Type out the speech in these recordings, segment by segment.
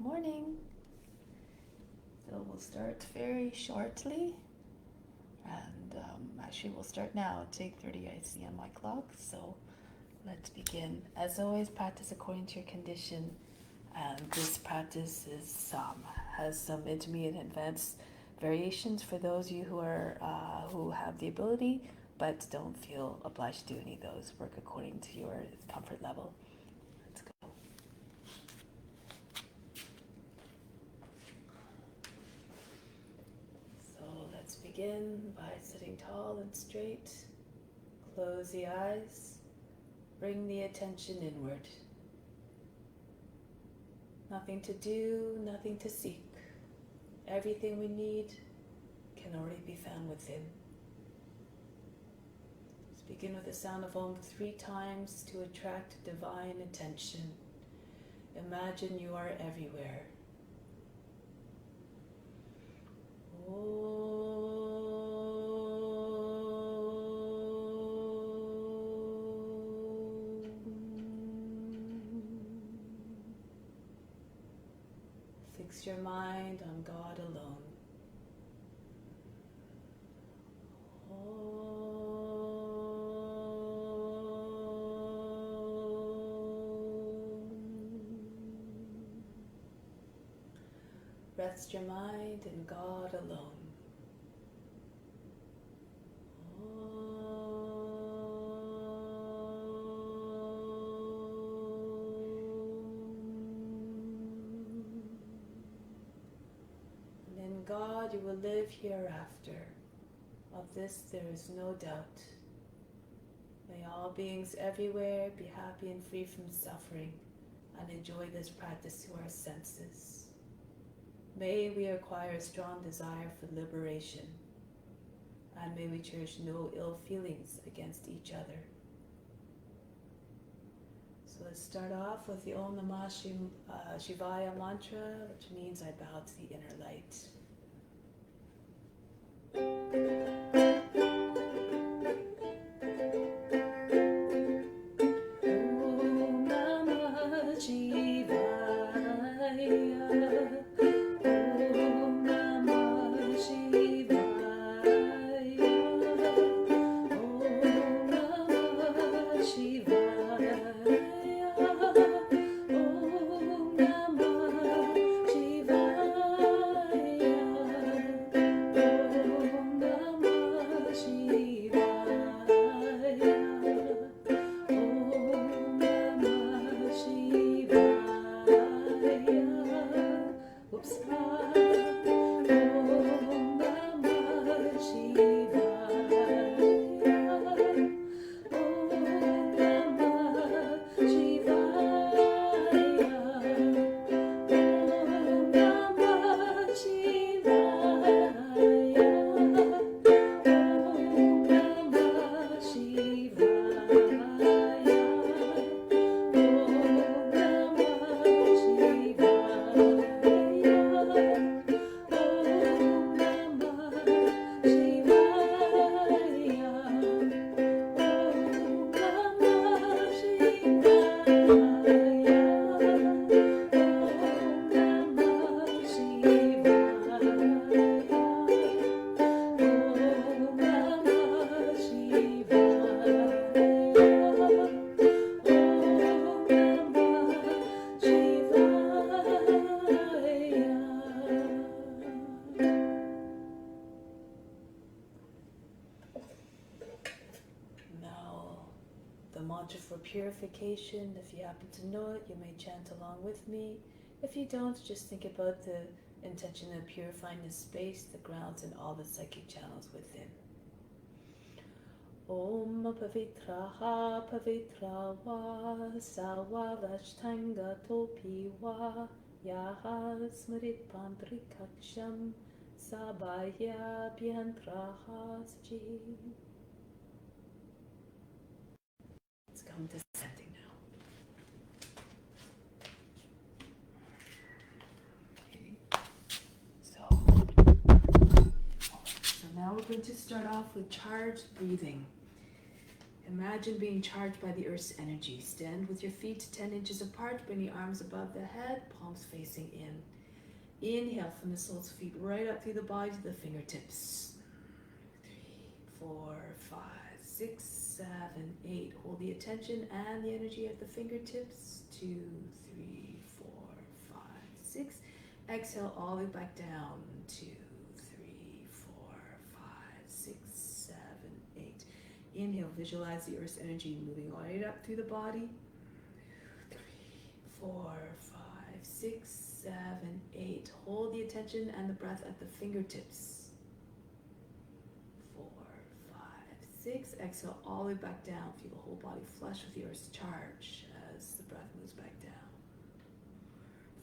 morning. So we'll start very shortly, and actually we'll start now at 8:30 I see on my clock, so let's begin. As always, practice according to your condition, and this practice has some intermediate and advanced variations for those of you who have the ability, but don't feel obliged to do any of those. Work according to your comfort level. Let's go. So let's begin by sitting tall and straight. Close the eyes. Bring the attention inward. Nothing to do, nothing to seek. Everything we need can already be found within. Let's begin with the sound of Om 3 times to attract divine attention. Imagine you are everywhere. Fix your mind on God alone. Rest your mind in God alone. And in God you will live hereafter. Of this there is no doubt. May all beings everywhere be happy and free from suffering and enjoy this practice through our senses. May we acquire a strong desire for liberation, and may we cherish no ill feelings against each other. So let's start off with the Om Namah Shivaya mantra, which means I bow to the inner light. Om Namah Shivaya. For purification, if you happen to know it, you may chant along with me. If you don't, just think about the intention of purifying the space, the grounds, and all the psychic channels within. Om Pavitraha Pavitra Va Sawa Vashtanga Topi Va Yaha Smrit Pandrikaksham Sabaya Byantraha Saji. Let's come to setting now. Okay. So now we're going to start off with charged breathing. Imagine being charged by the earth's energy. Stand with your feet 10 inches apart, bring the arms above the head, palms facing in. Inhale from the soles of feet right up through the body to the fingertips. 3, 4, 5, 6, 7, 8. Hold the attention and the energy at the fingertips. 2, 3, 4, 5, 6. Exhale all the way back down. 2, 3, 4, 5, 6, 7, 8. Inhale, visualize the earth's energy moving right up through the body. 3, 4, 5, 6, 7, 8. Hold the attention and the breath at the fingertips. 4, 5, 6. Exhale all the way back down. Feel the whole body flush with the earth's charge as the breath moves back down.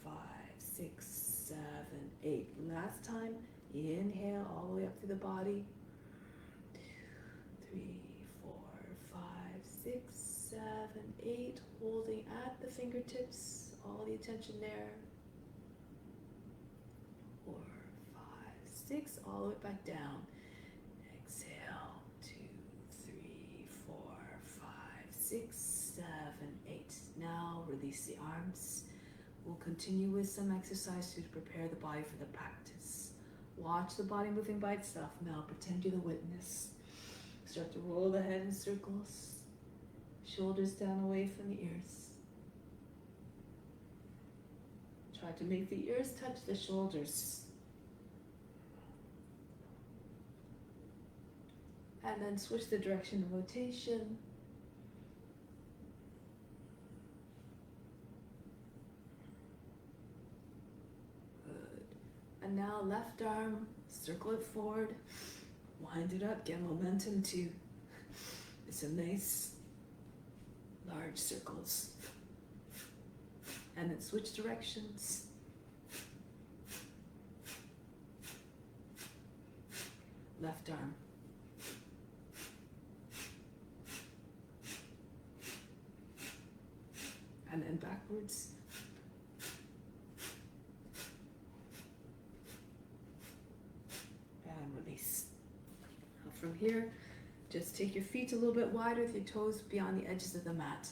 5, 6, 7, 8. Last time. Inhale all the way up through the body. 2, 3, 4, 5, 6, 7, 8. Holding at the fingertips. All the attention there. 4, 5, 6. All the way back down. Exhale. 2, 3, 4, 5, 6, 7, 8. Now release the arms. We'll continue with some exercise to prepare the body for the practice. Watch the body moving by itself. Now pretend you're the witness. Start to roll the head in circles. Shoulders down away from the ears. Try to make the ears touch the shoulders. And then switch the direction of rotation. Good. And now left arm, circle it forward. Wind it up, get momentum to some nice large circles. And then switch directions. Left arm. And then backwards. And release. Now from here, just take your feet a little bit wider with your toes beyond the edges of the mat.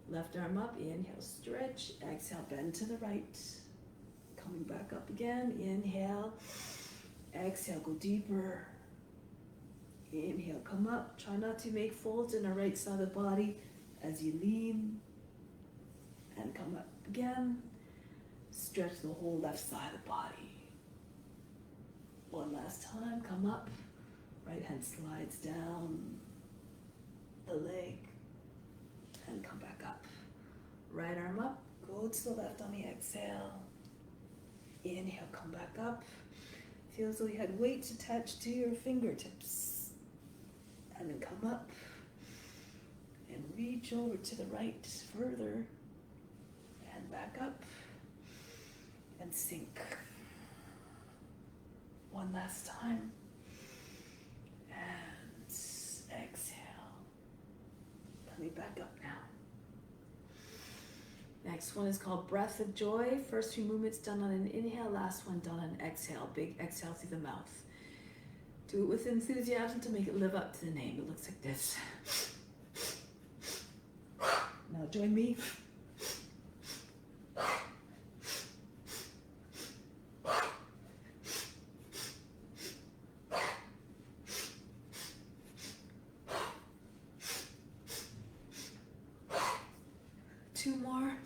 Left arm up, inhale, stretch, exhale, bend to the right. Coming back up again, inhale, exhale, go deeper. Inhale, come up, try not to make folds in the right side of the body as you lean. And come up again, stretch the whole left side of the body. One last time, come up, right hand slides down the leg. And come back up. Right arm up, go to the left on the exhale. Inhale, come back up. Feel as though you had weights attached to your fingertips. And then come up and reach over to the right further. And back up and sink. One last time. And exhale. Coming back up now. Next one is called Breath of Joy. First 3 movements done on an inhale, last one done on an exhale. Big exhale through the mouth. Do it with enthusiasm to make it live up to the name. It looks like this. Now join me. 2 more.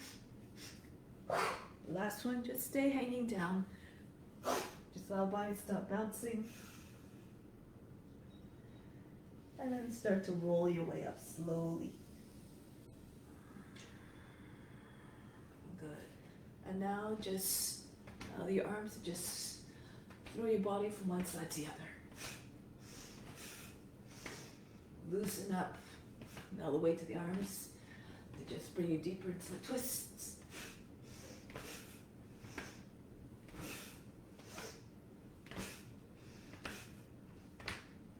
Last one, just stay hanging down. Just allow the body to stop bouncing. And then start to roll your way up slowly. Good. And now just allow your arms to just throw your body from one side to the other. Loosen up. Now the weight of the arms. They just bring you deeper into the twists.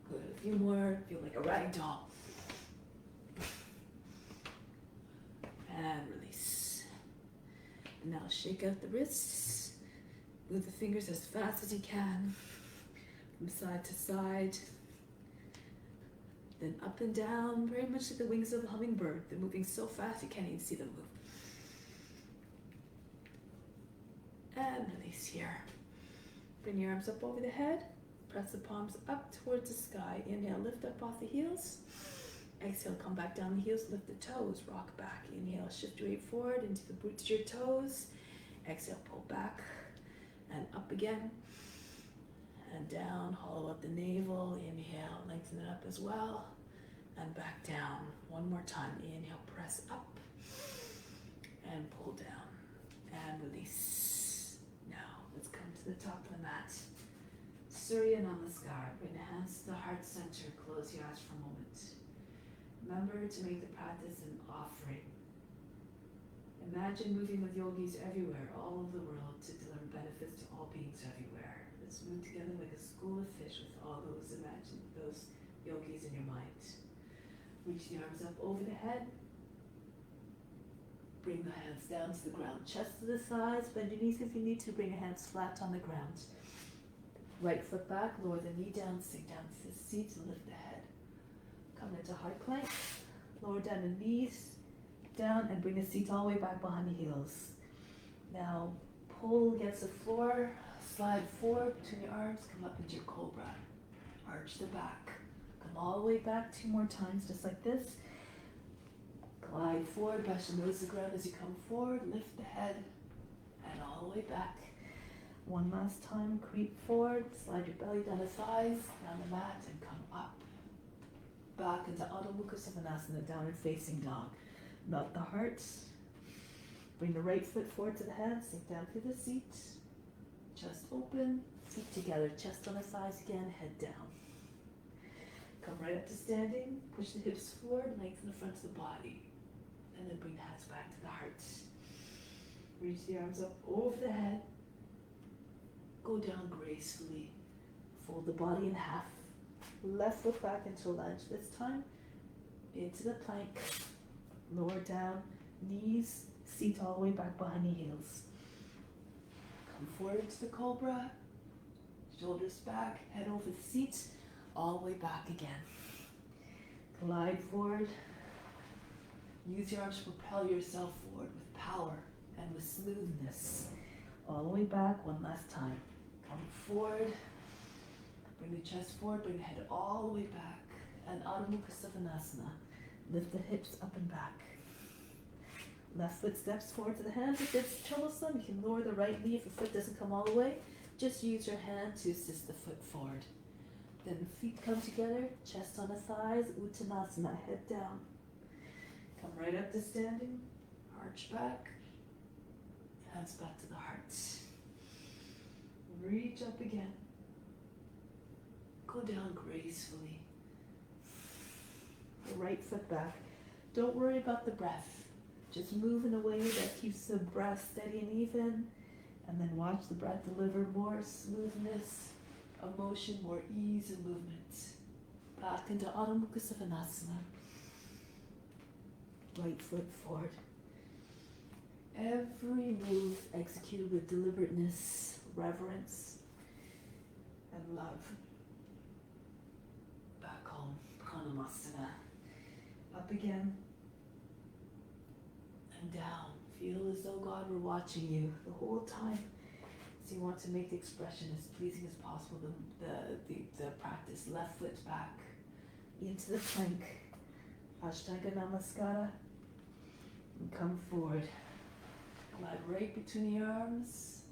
Good. A few more. Feel like a rag doll. And release. And now shake out the wrists. Move the fingers as fast as you can. From side to side. Then up and down, very much like the wings of a hummingbird. They're moving so fast you can't even see them move. And release here. Bring your arms up over the head. Press the palms up towards the sky. Inhale, lift up off the heels. Exhale, come back down the heels, lift the toes, rock back. Inhale, shift your weight forward into the roots of your toes. Exhale, pull back and up again. And down, hollow out the navel. Inhale, lengthen it up as well. And back down. One more time. Inhale, press up. And pull down. And release. Now, let's come to the top of the mat. Surya Namaskar. Bring the hands to the heart center. Close your eyes for a moment. Remember to make the practice an offering. Imagine moving with yogis everywhere, all over the world, to deliver benefits to all beings everywhere. Let's move together like a school of fish with all those yogis in your mind. Reach the arms up over the head. Bring the hands down to the ground, chest to the sides, bend your knees if you need to, bring your hands flat on the ground. Right foot back, lower the knee down, sink down to the seat and lift the head. Come into hard plank, lower down the knees, down and bring the seat all the way back behind the heels. Now pull against the floor, slide forward between your arms, come up into your cobra. Arch the back. Come all the way back 2 more times, just like this. Glide forward, brush the nose to the ground as you come forward, lift the head, and all the way back. One last time, creep forward, slide your belly down the thighs, down the mat, and come up. Back into Adho Mukha Svanasana, down and facing dog. Melt the heart. Bring the right foot forward to the hand, sink down through the seat. Chest open, feet together, chest on the thighs again, head down. Come right up to standing, push the hips forward, lengthen the front of the body. And then bring the hands back to the heart. Reach the arms up over the head. Go down gracefully. Fold the body in half. Left foot back into lunge this time. Into the plank. Lower down. Knees, seat all the way back behind the heels. Come forward into the cobra. Shoulders back, head over the seat. All the way back again. Glide forward. Use your arms to propel yourself forward with power and with smoothness. All the way back, one last time. Come forward. Bring the chest forward, bring the head all the way back. And Adho Mukha Svanasana. Lift the hips up and back. Left foot steps forward to the hands. If it's troublesome, you can lower the right knee if your foot doesn't come all the way. Just use your hand to assist the foot forward. Then the feet come together, chest on the thighs, Uttanasana, head down. Come right up to standing, arch back, hands back to the heart. Reach up again. Go down gracefully. The right foot back. Don't worry about the breath. Just move in a way that keeps the breath steady and even. And then watch the breath deliver more smoothness, emotion, more ease and movement. Back into Adho Mukha Svanasana. Right foot forward. Every move executed with deliberateness, reverence, and love. Back home, Pranamasana. Up again. And down. Feel as though God were watching you the whole time. So you want to make the expression as pleasing as possible, the practice. Left foot back into the plank. Ashtanga Namaskara. And come forward. Glide right between the arms.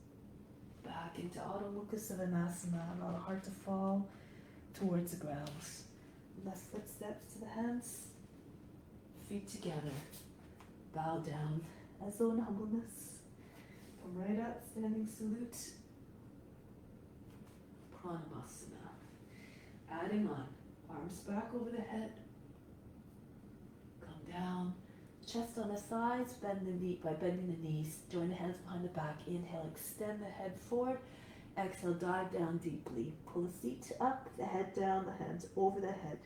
Back into Adho Mukha Svanasana. Allow the heart to fall towards the ground. Left foot steps to the hands. Feet together. Bow down as though in humbleness. Come right up, standing salute. Pranamasana. Adding on. Arms back over the head. Come down. Chest on the thighs, bend the knee by bending the knees. Join the hands behind the back. Inhale, extend the head forward. Exhale, dive down deeply. Pull the feet up, the head down, the hands over the head.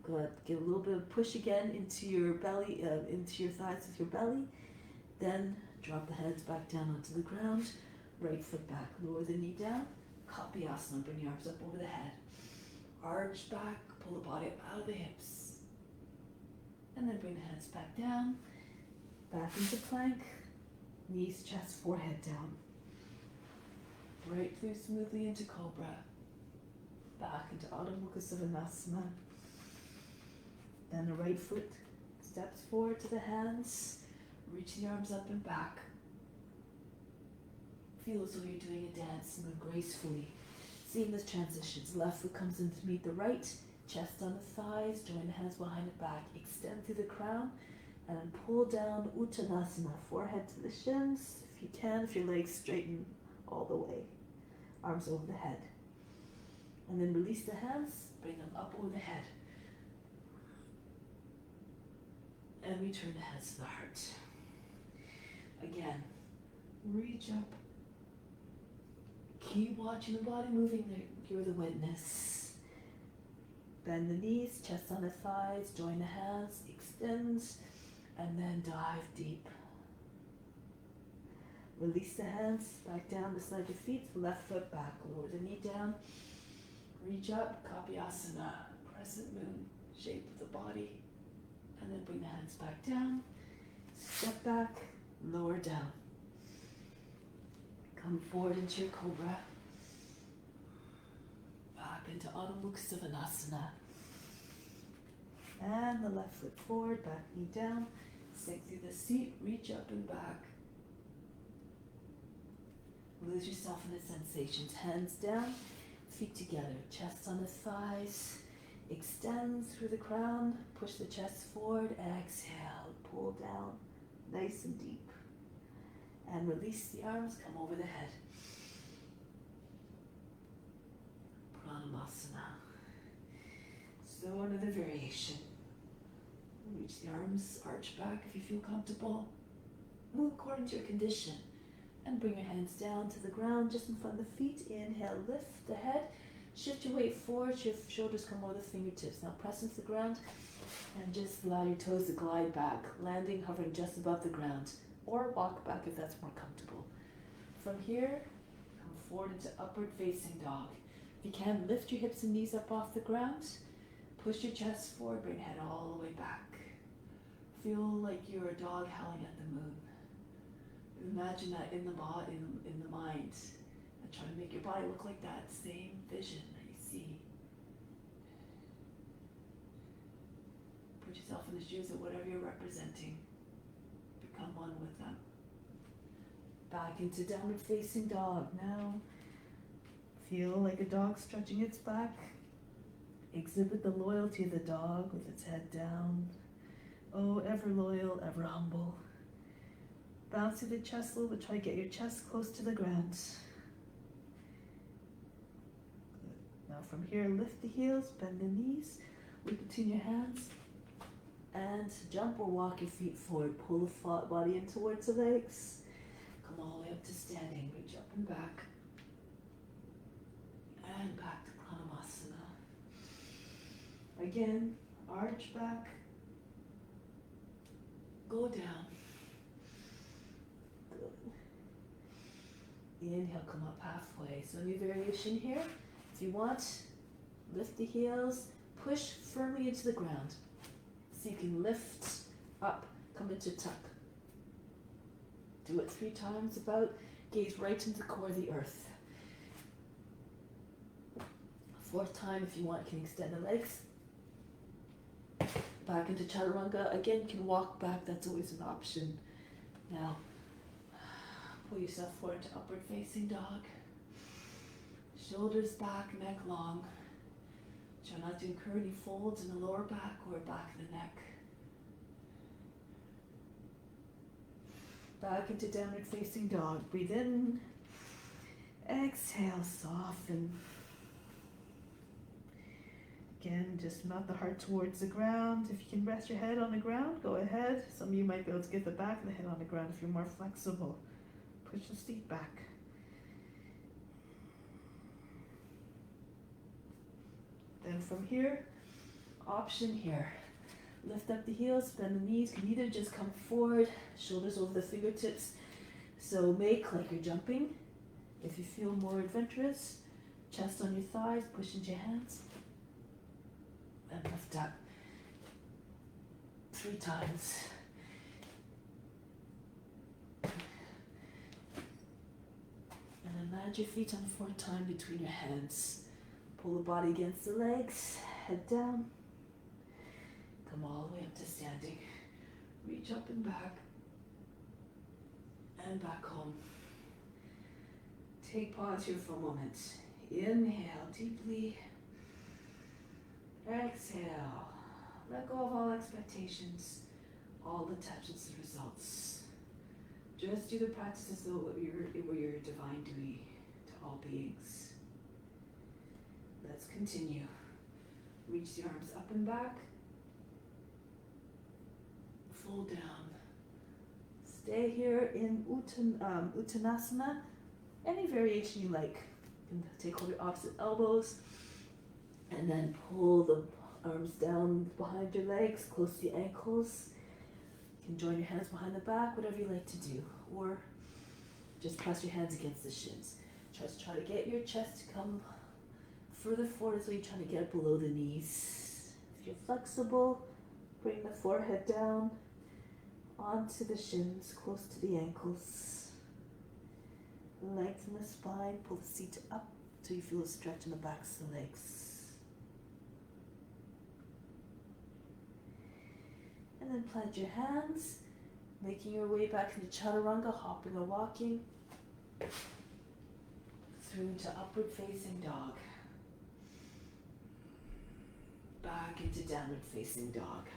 Good. Give a little bit of push again into your belly, into your thighs with your belly. Then drop the heads back down onto the ground. Right foot back. Lower the knee down. Kapiyasana. Bring your arms up over the head. Arch back, pull the body up out of the hips. And then bring the hands back down, back into plank, knees, chest, forehead down. Right through smoothly into cobra. Back into Adho Mukha Savasana. Then the right foot steps forward to the hands, reach the arms up and back. Feel as though you're doing a dance, move gracefully. Seamless transitions. Left foot comes in to meet the right, chest on the thighs, join the hands behind the back, extend through the crown, and then pull down Uttanasana, forehead to the shins. If you can, if your legs straighten all the way. Arms over the head. And then release the hands, bring them up over the head. And return the hands to the heart. Again, reach up. Keep watching the body moving, you're the witness. Bend the knees, chest on the thighs, join the hands, extend, and then dive deep. Release the hands, back down beside your feet, left foot back, lower the knee down. Reach up, Kapyasana, crescent moon, shape of the body. And then bring the hands back down, step back, lower down. Come forward into your cobra. Back into Adho Mukha Savasana. And the left foot forward, back knee down. Sink through the seat, reach up and back. Lose yourself in the sensations. Hands down, feet together, chest on the thighs. Extend through the crown, push the chest forward, exhale, pull down, nice and deep. And release the arms, come over the head. Pranamasana. So another variation. Reach the arms, arch back if you feel comfortable. Move according to your condition. And bring your hands down to the ground just in front of the feet. Inhale, lift the head. Shift your weight forward, your shoulders come over the fingertips. Now press into the ground and just allow your toes to glide back, landing, hovering just above the ground. Or walk back if that's more comfortable. From here, come forward into upward facing dog. If you can, lift your hips and knees up off the ground. Push your chest forward, bring head all the way back. Feel like you're a dog howling at the moon. Imagine that in the body, in the mind. And try to make your body look like that same vision that you see. Put yourself in the shoes of whatever you're representing. Become one with them. Back into downward facing dog. Now, feel like a dog stretching its back. Exhibit the loyalty of the dog with its head down. Oh, ever loyal, ever humble. Bounce through the chest a little bit. Try to get your chest close to the ground. Good. Now from here, lift the heels, bend the knees. Loop between your hands. And jump or walk your feet forward. Pull the body in towards the legs. Come all the way up to standing. Reach up and back. And back to Pranamasana. Again, arch back. Go down. Good. Inhale, come up halfway. So new variation here. If you want, lift the heels. Push firmly into the ground. So you can lift up, come into tuck. Do it 3 times about. Gaze right into the core of the earth. 4th time, if you want, you can extend the legs. Back into Chaturanga. Again, you can walk back. That's always an option. Now, pull yourself forward to upward facing dog. Shoulders back, neck long. Try not to incur any folds in the lower back or back of the neck. Back into downward facing dog. Breathe in. Exhale, soften. Again, just mount the heart towards the ground. If you can rest your head on the ground, go ahead. Some of you might be able to get the back of the head on the ground if you're more flexible. Push the seat back. Then from here, option here. Lift up the heels, bend the knees. You can either just come forward, shoulders over the fingertips. So make like you're jumping. If you feel more adventurous, chest on your thighs, push into your hands. And lift up 3 times. And then land your feet on the 4th time between your hands. Pull the body against the legs, head down. Come all the way up to standing. Reach up and back home. Take pause here for a moment. Inhale deeply. Exhale. Let go of all expectations, all attachments and results. Just do the practice as though it were your divine duty to all beings. Let's continue. Reach the arms up and back. Fold down. Stay here in Uttanasana. Any variation you like. You can take hold of your opposite elbows and then pull the arms down behind your legs, close to the ankles. You can join your hands behind the back, whatever you like to do. Or just press your hands against the shins. Just try to get your chest to come further forward as though you're trying to get below the knees. If you're flexible, bring the forehead down onto the shins, close to the ankles. Lengthen the spine, pull the seat up till you feel a stretch in the backs of the legs. And then plant your hands, making your way back into chaturanga, hopping or walking, through to upward facing dog. Back into downward facing dog.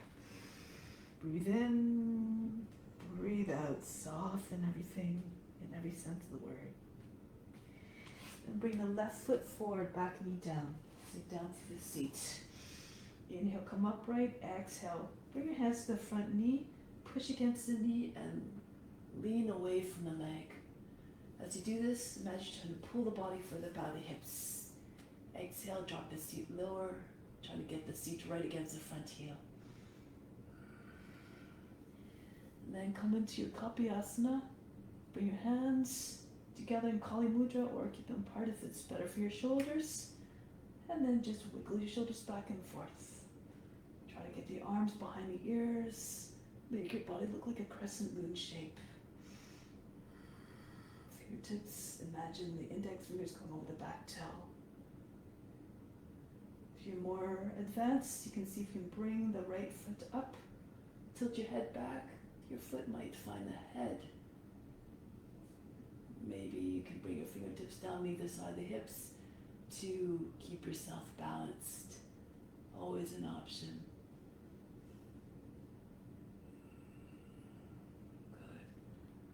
Breathe in, breathe out, soften everything in every sense of the word. And bring the left foot forward, back knee down. Sit down through the seat. Inhale, come upright, exhale. Bring your hands to the front knee, push against the knee and lean away from the leg. As you do this, imagine trying to pull the body further by the hips. Exhale, drop the seat lower, trying to get the seat right against the front heel. And then come into your Kapiyasana. Bring your hands together in Kali Mudra or keep them apart if it's better for your shoulders. And then just wiggle your shoulders back and forth. Try to get the arms behind the ears. Make your body look like a crescent moon shape. Fingertips, imagine the index fingers going over the back toe. If you're more advanced, you can see if you can bring the right foot up. Tilt your head back. Your foot might find the head. Maybe you can bring your fingertips down either side of the hips to keep yourself balanced. Always an option. Good.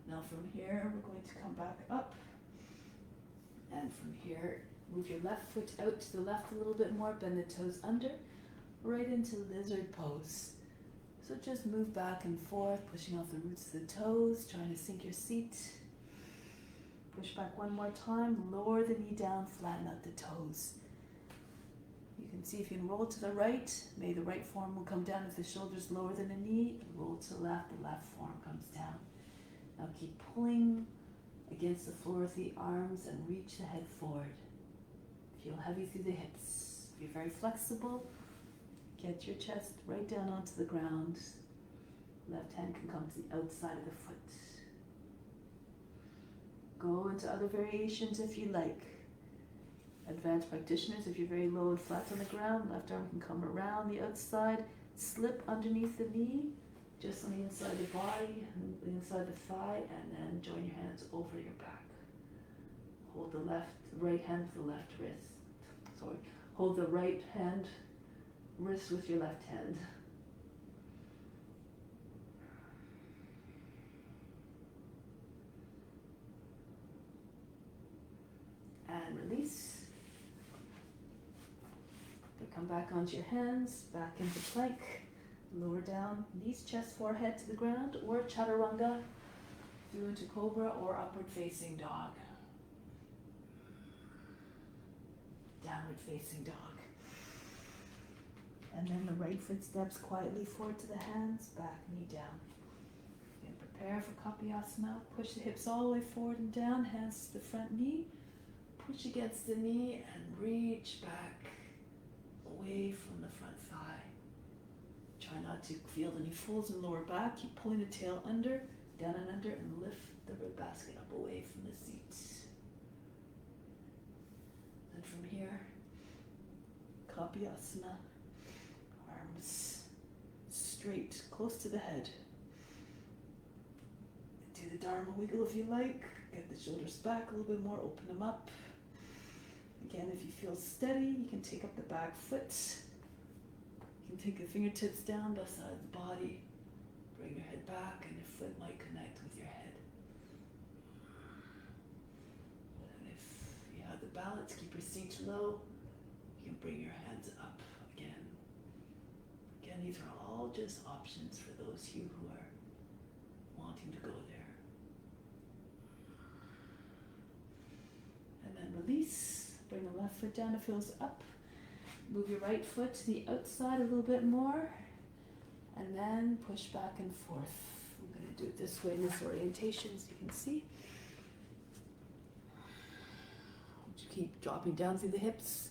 Now from here, we're going to come back up. And from here, move your left foot out to the left a little bit more, bend the toes under, right into lizard pose. So just move back and forth, pushing off the roots of the toes, trying to sink your seat. Push back one more time, lower the knee down, flatten out the toes. You can see if you can roll to the right, maybe the right forearm will come down if the shoulder's lower than the knee. Roll to the left forearm comes down. Now keep pulling against the floor with the arms and reach the head forward. Feel heavy through the hips. If you're very flexible, get your chest right down onto the ground. Left hand can come to the outside of the foot. Go into other variations if you like. Advanced practitioners, if you're very low and flat on the ground, left arm can come around the outside, slip underneath the knee, just on the inside of the body, and the inside of the thigh, and then join your hands over your back. Hold the right hand with the left wrist. Hold the right hand wrist with your left hand. And release. Come back onto your hands, back into plank, lower down, knees, chest, forehead to the ground, or chaturanga, through into cobra or upward facing dog. Downward facing dog. And then the right foot steps quietly forward to the hands, back, knee down. And prepare for Kapiyasana. Push the hips all the way forward and down, hands to the front knee. Push against the knee and reach back, away from the front thigh. Try not to feel any folds in the lower back. Keep pulling the tail under, down and under, and lift the rib basket up away from the seat. And from here, Kapyasana, arms straight, close to the head. Do the Dharma wiggle if you like. Get the shoulders back a little bit more, open them up. Again, if you feel steady, you can take up the back foot. You can take the fingertips down beside the body. Bring your head back and your foot might connect with your head. And if you have the balance, keep your seat low. You can bring your hands up again. Again, these are all just options for those of you who are wanting to go there. And then release. Bring the left foot down, it feels up. Move your right foot to the outside a little bit more. And then push back and forth. I'm going to do it this way in this orientation so you can see. Keep dropping down through the hips.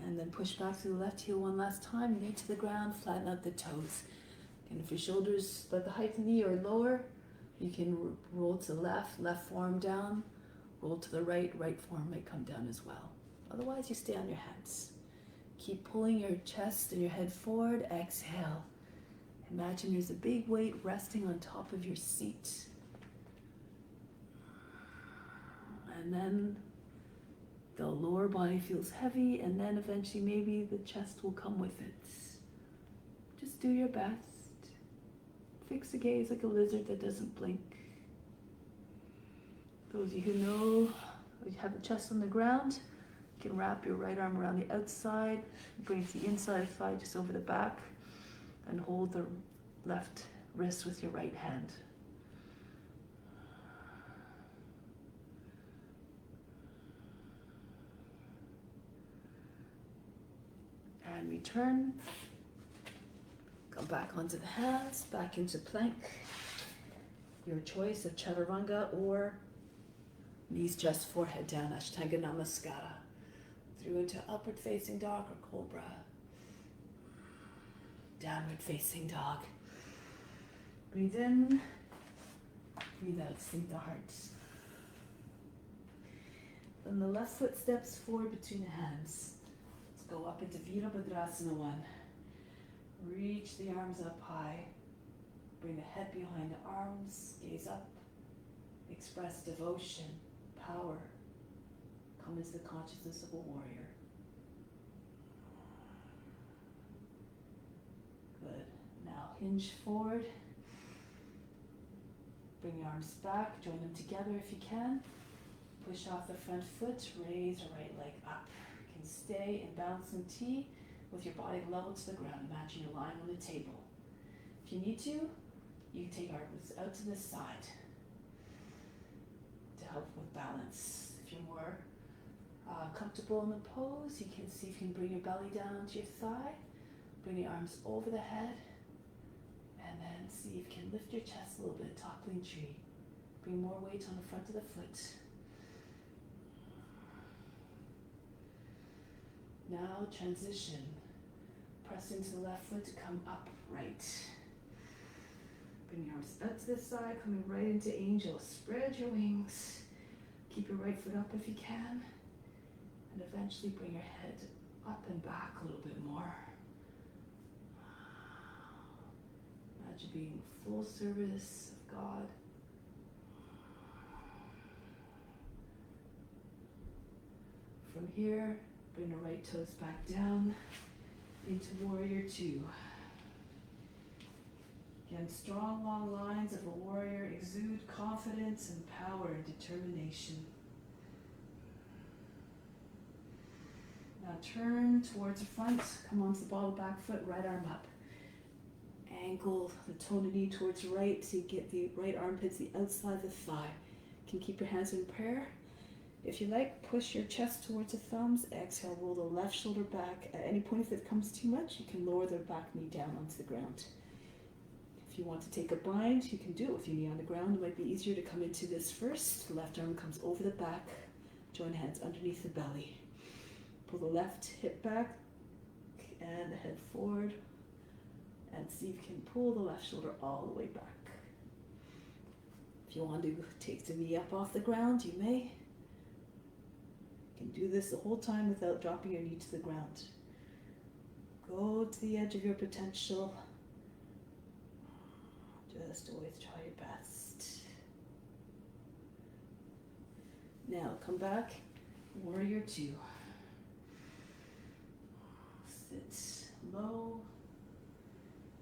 And then push back through the left heel one last time. Knee to the ground, flatten out the toes. And if your shoulders about the height of the knee or lower, you can roll to the left, left forearm down. Roll to the right, right forearm might come down as well. Otherwise, you stay on your hands. Keep pulling your chest and your head forward. Exhale. Imagine there's a big weight resting on top of your seat. And then the lower body feels heavy, and then eventually maybe the chest will come with it. Just do your best. Fix the gaze like a lizard that doesn't blink. Those of you who know you have the chest on the ground, you can wrap your right arm around the outside, bring the inside thigh just over the back, and hold the left wrist with your right hand. And return. Come back onto the hands, back into plank. Your choice of chaturanga or knees, chest, forehead down, Ashtanga Namaskara. Through into upward facing dog or cobra. Downward facing dog. Breathe in, breathe out, sink the heart. Then the left foot steps forward between the hands. Let's go up into Virabhadrasana 1. Reach the arms up high. Bring the head behind the arms, gaze up. Express devotion, power. Come into the consciousness of a warrior. Good. Now hinge forward. Bring your arms back, join them together if you can. Push off the front foot, raise your right leg up. You can stay in balancing T with your body level to the ground. Imagine you're lying on the table. If you need to, you can take arms out to the side to help with balance. If you're more comfortable in the pose, you can see if you can bring your belly down to your thigh. Bring your arms over the head. And then see if you can lift your chest a little bit, toppling tree. Bring more weight on the front of the foot. Now transition. Press into the left foot to come upright. Bring your arms out to the side, coming right into angel. Spread your wings. Keep your right foot up if you can. And eventually bring your head up and back a little bit more. Imagine being full service of God. From here, bring the right toes back down into warrior 2. Again, strong, long lines of a warrior exude confidence and power and determination. Now turn towards the front, come onto the ball of the back foot, right arm up. Angle the toe and knee towards the right so you get the right armpit to the outside of the thigh. You can keep your hands in prayer. If you like, push your chest towards the thumbs. Exhale, roll the left shoulder back. At any point, if it comes too much, you can lower the back knee down onto the ground. If you want to take a bind, you can do it with your knee on the ground. It might be easier to come into this first. The left arm comes over the back. Join hands underneath the belly. Pull the left hip back and the head forward. And see if you can pull the left shoulder all the way back. If you want to take the knee up off the ground, you may. You can do this the whole time without dropping your knee to the ground. Go to the edge of your potential. Just always try your best. Now come back, warrior two. Sit low,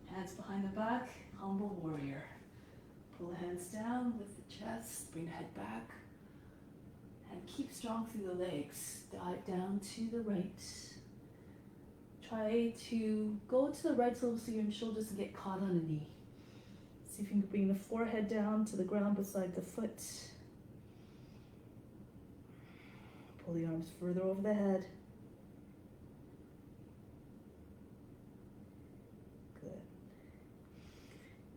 hands behind the back, humble warrior. Pull the hands down, lift the chest, bring the head back, and keep strong through the legs. Dive down to the right. Try to go to the right so your shoulders can get caught on the knee. See if you can bring the forehead down to the ground beside the foot. Pull the arms further over the head. Good.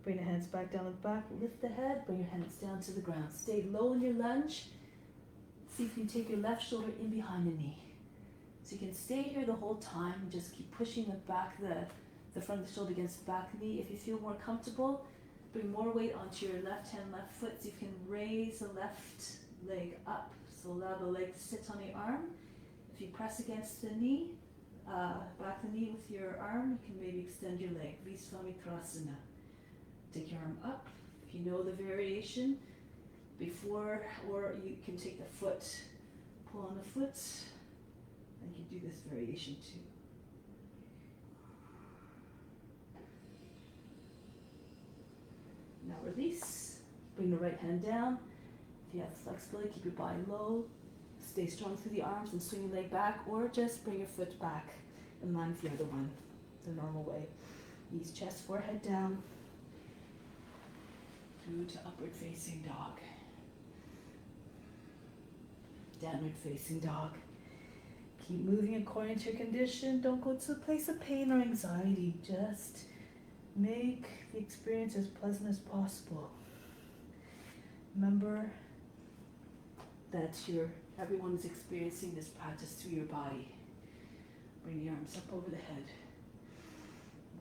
Bring the hands back down the back. Lift the head. Bring your hands down to the ground. Stay low in your lunge. See if you can take your left shoulder in behind the knee. So you can stay here the whole time and just keep pushing the front of the shoulder against the back knee. If you feel more comfortable, bring more weight onto your left hand, left foot, so you can raise the left leg up. So allow the leg to sit on the arm. If you press against the knee, back the knee with your arm, you can maybe extend your leg. Visvamitrasana. Take your arm up. If you know the variation, before, or you can take the foot, pull on the foot, and you can do this variation too. Now release. Bring the right hand down. If you have flexibility, keep your body low. Stay strong through the arms and swing your leg back, or just bring your foot back in line with the other one, the normal way. Knees, chest, forehead down. Through to upward facing dog. Downward facing dog. Keep moving according to your condition. Don't go to a place of pain or anxiety. Just make the experience as pleasant as possible. Remember that everyone is experiencing this practice through your body. Bring the arms up over the head.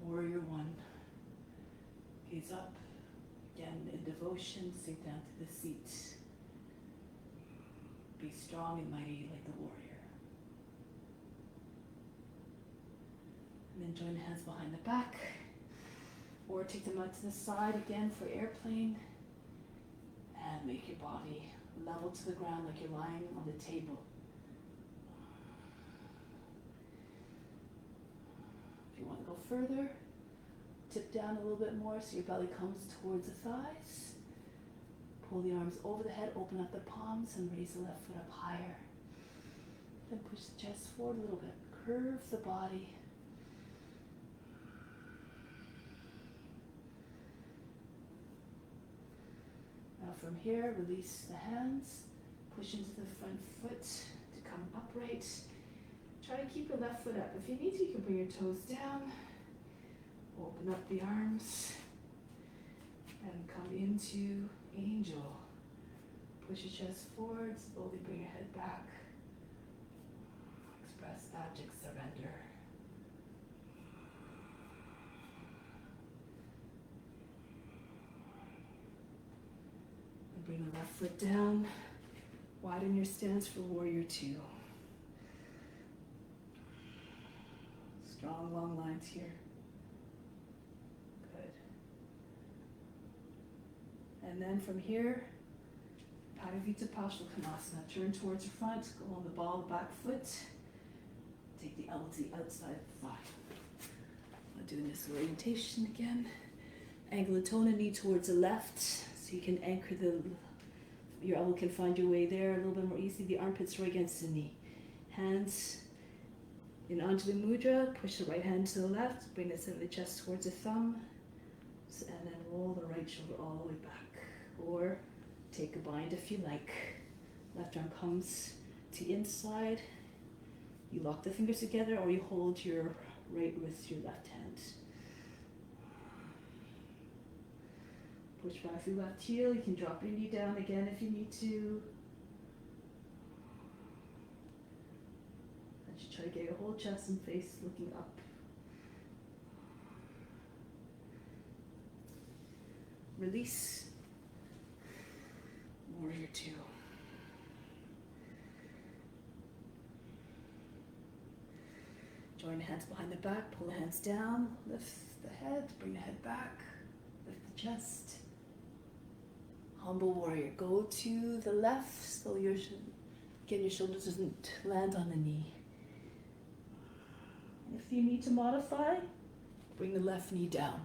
Warrior one. Gaze up. Again, in devotion, sink down to the seat. Be strong and mighty like the warrior. And then join the hands behind the back. Or take them out to the side again for airplane. And make your body level to the ground like you're lying on the table. If you want to go further, tip down a little bit more so your belly comes towards the thighs. Pull the arms over the head, open up the palms, and raise the left foot up higher. Then push the chest forward a little bit. Curve the body. Now from here, release the hands. Push into the front foot to come upright. Try to keep your left foot up. If you need to, you can bring your toes down. Open up the arms and come into angel. Push your chest forward, slowly bring your head back. Express abject surrender. And bring the left foot down. Widen your stance for warrior two. Strong, long lines here. And then from here, Padavita Paschimottanasana. Turn towards the front, go on the ball of the back foot. Take the elbow to the outside thigh. I'm doing this orientation again. Angle the toe and knee towards the left, so you can anchor your elbow can find your way there a little bit more easily. The armpits are against the knee. Hands in Anjali Mudra, push the right hand to the left, bring the center of the chest towards the thumb, and then roll the right shoulder all the way back. Or take a bind if you like. Left arm comes to inside. You lock the fingers together, or you hold your right with your left hand. Push back through left heel. You can drop your knee down again if you need to. And you try to get your whole chest and face looking up. Release. Warrior two. Join the hands behind the back, pull the hands down, lift the head, bring the head back, lift the chest. Humble warrior. Go to the left so your shoulders doesn't land on the knee. If you need to modify, bring the left knee down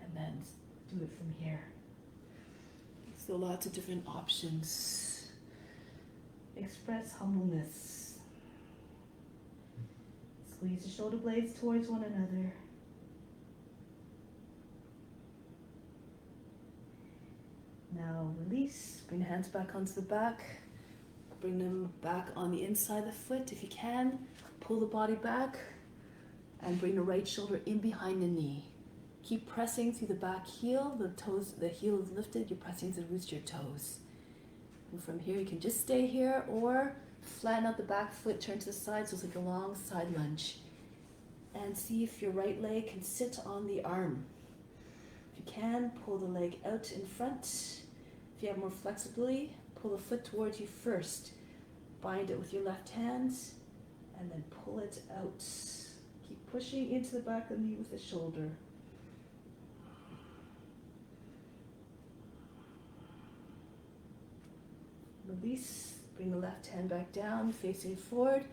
and then do it from here. So lots of different options. Express humbleness. Squeeze the shoulder blades towards one another. Now release, bring the hands back onto the back. Bring them back on the inside of the foot if you can. Pull the body back and bring the right shoulder in behind the knee. Keep pressing through the back heel. The heel is lifted, you're pressing through the roots of your toes. And from here you can just stay here or flatten out the back foot, turn to the side so it's like a long side lunge. And see if your right leg can sit on the arm. If you can, pull the leg out in front. If you have more flexibility, pull the foot towards you first. Bind it with your left hand and then pull it out. Keep pushing into the back of the knee with the shoulder. Release, bring the left hand back down, facing forward.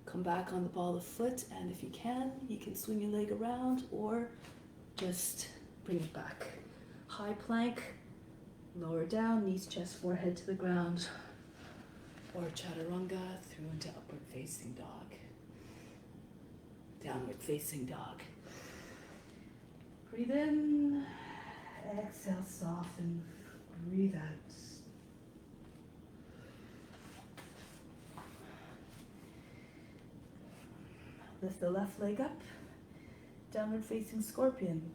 Come back on the ball of the foot, and if you can swing your leg around or just bring it back. High plank, lower down, knees, chest, forehead to the ground. Or chaturanga through into upward facing dog. Downward facing dog. Breathe in, exhale, soften, breathe out. Lift the left leg up, downward facing scorpion.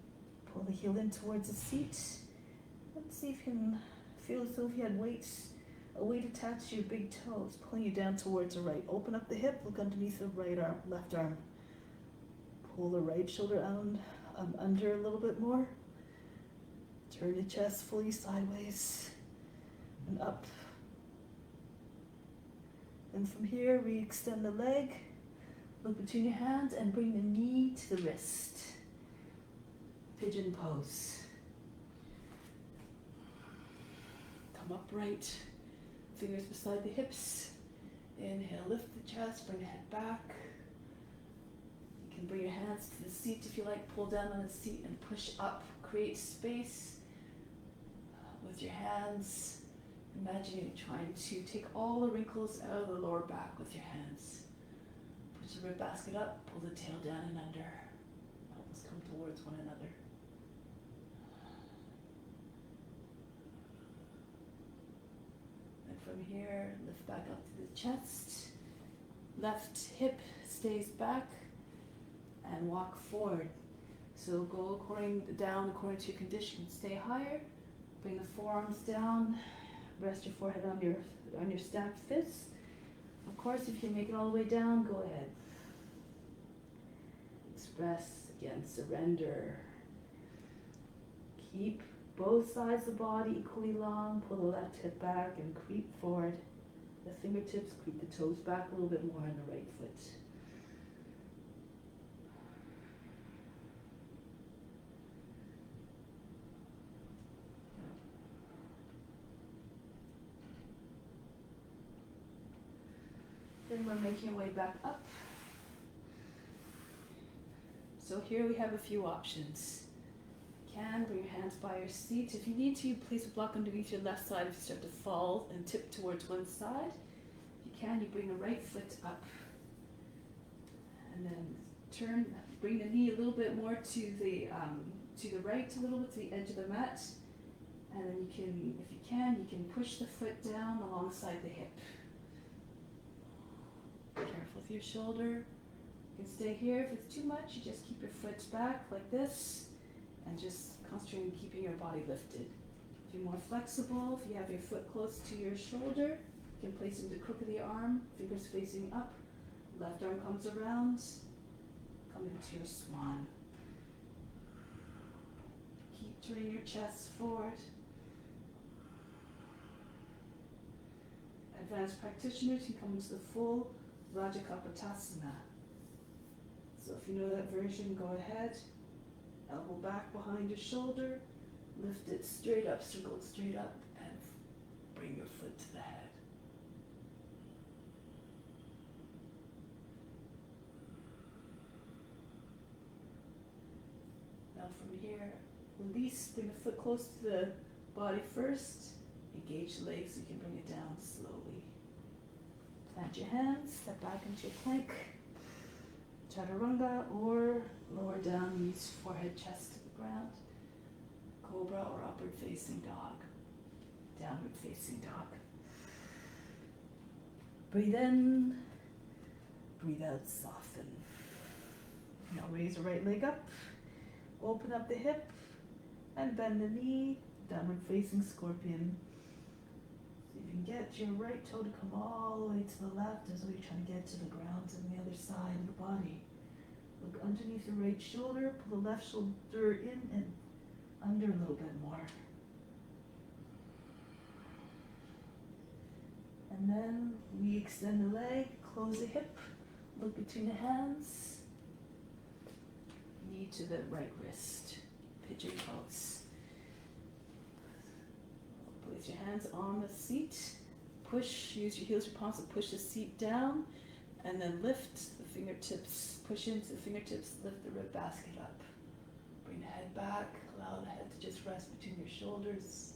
Pull the heel in towards the seat. Let's see if you can feel as though if you had a weight attached to your big toes, pulling you down towards the right. Open up the hip, look underneath the left arm. Pull the right shoulder under a little bit more. Turn the chest fully sideways and up. And from here, we extend the leg. Look between your hands and bring the knee to the wrist. Pigeon pose. Come upright. Fingers beside the hips. Inhale, lift the chest, bring the head back. You can bring your hands to the seat if you like. Pull down on the seat and push up. Create space with your hands. Imagine you're trying to take all the wrinkles out of the lower back with your hands. Push the rib basket up, pull the tail down and under. Elbows come towards one another. And from here, lift back up to the chest. Left hip stays back and walk forward. So go down according to your condition. Stay higher, bring the forearms down, rest your forehead on your stacked fists. Of course, if you make it all the way down, go ahead. Express, again, surrender. Keep both sides of the body equally long. Pull the left hip back and creep forward. The fingertips, creep the toes back a little bit more on the right foot. Then we're making our way back up. So here we have a few options. You can bring your hands by your seat. If you need to, place a block underneath your left side if you start to fall and tip towards one side. If you can, you bring the right foot up. And then bring the knee a little bit more to the right, a little bit to the edge of the mat. And then you can push the foot down alongside the hip. Careful with your shoulder. You can stay here. If it's too much, you just keep your foot back like this and just concentrate on keeping your body lifted. If you're more flexible, if you have your foot close to your shoulder, you can place it in the crook of the arm, fingers facing up, Left arm comes around. Come into your swan. Keep turning your chest forward. Advanced practitioners can come into the full Rajakapatasana. So if you know that version, go ahead. Elbow back behind your shoulder. Lift it straight up, circle it straight up, and bring your foot to the head. Now from here, release, bring the foot close to the body first. Engage the legs so you can bring it down slowly. Plant your hands, step back into your plank. Chaturanga, or lower down, use forehead, chest to the ground. Cobra or upward facing dog. Downward facing dog. Breathe in, breathe out, soften. Now raise the right leg up, open up the hip, and bend the knee, downward facing scorpion. So you can get your right toe to come all the way to the left as we're trying to get to the ground on the other side of the body. Look underneath your right shoulder, pull the left shoulder in and under a little bit more. And then we extend the leg, close the hip, look between the hands, knee to the right wrist, pigeon pose. Place your hands on the seat, push, use your heels or palms to push the seat down, and then lift the fingertips, push into the fingertips, lift the rib basket up. Bring the head back, allow the head to just rest between your shoulders.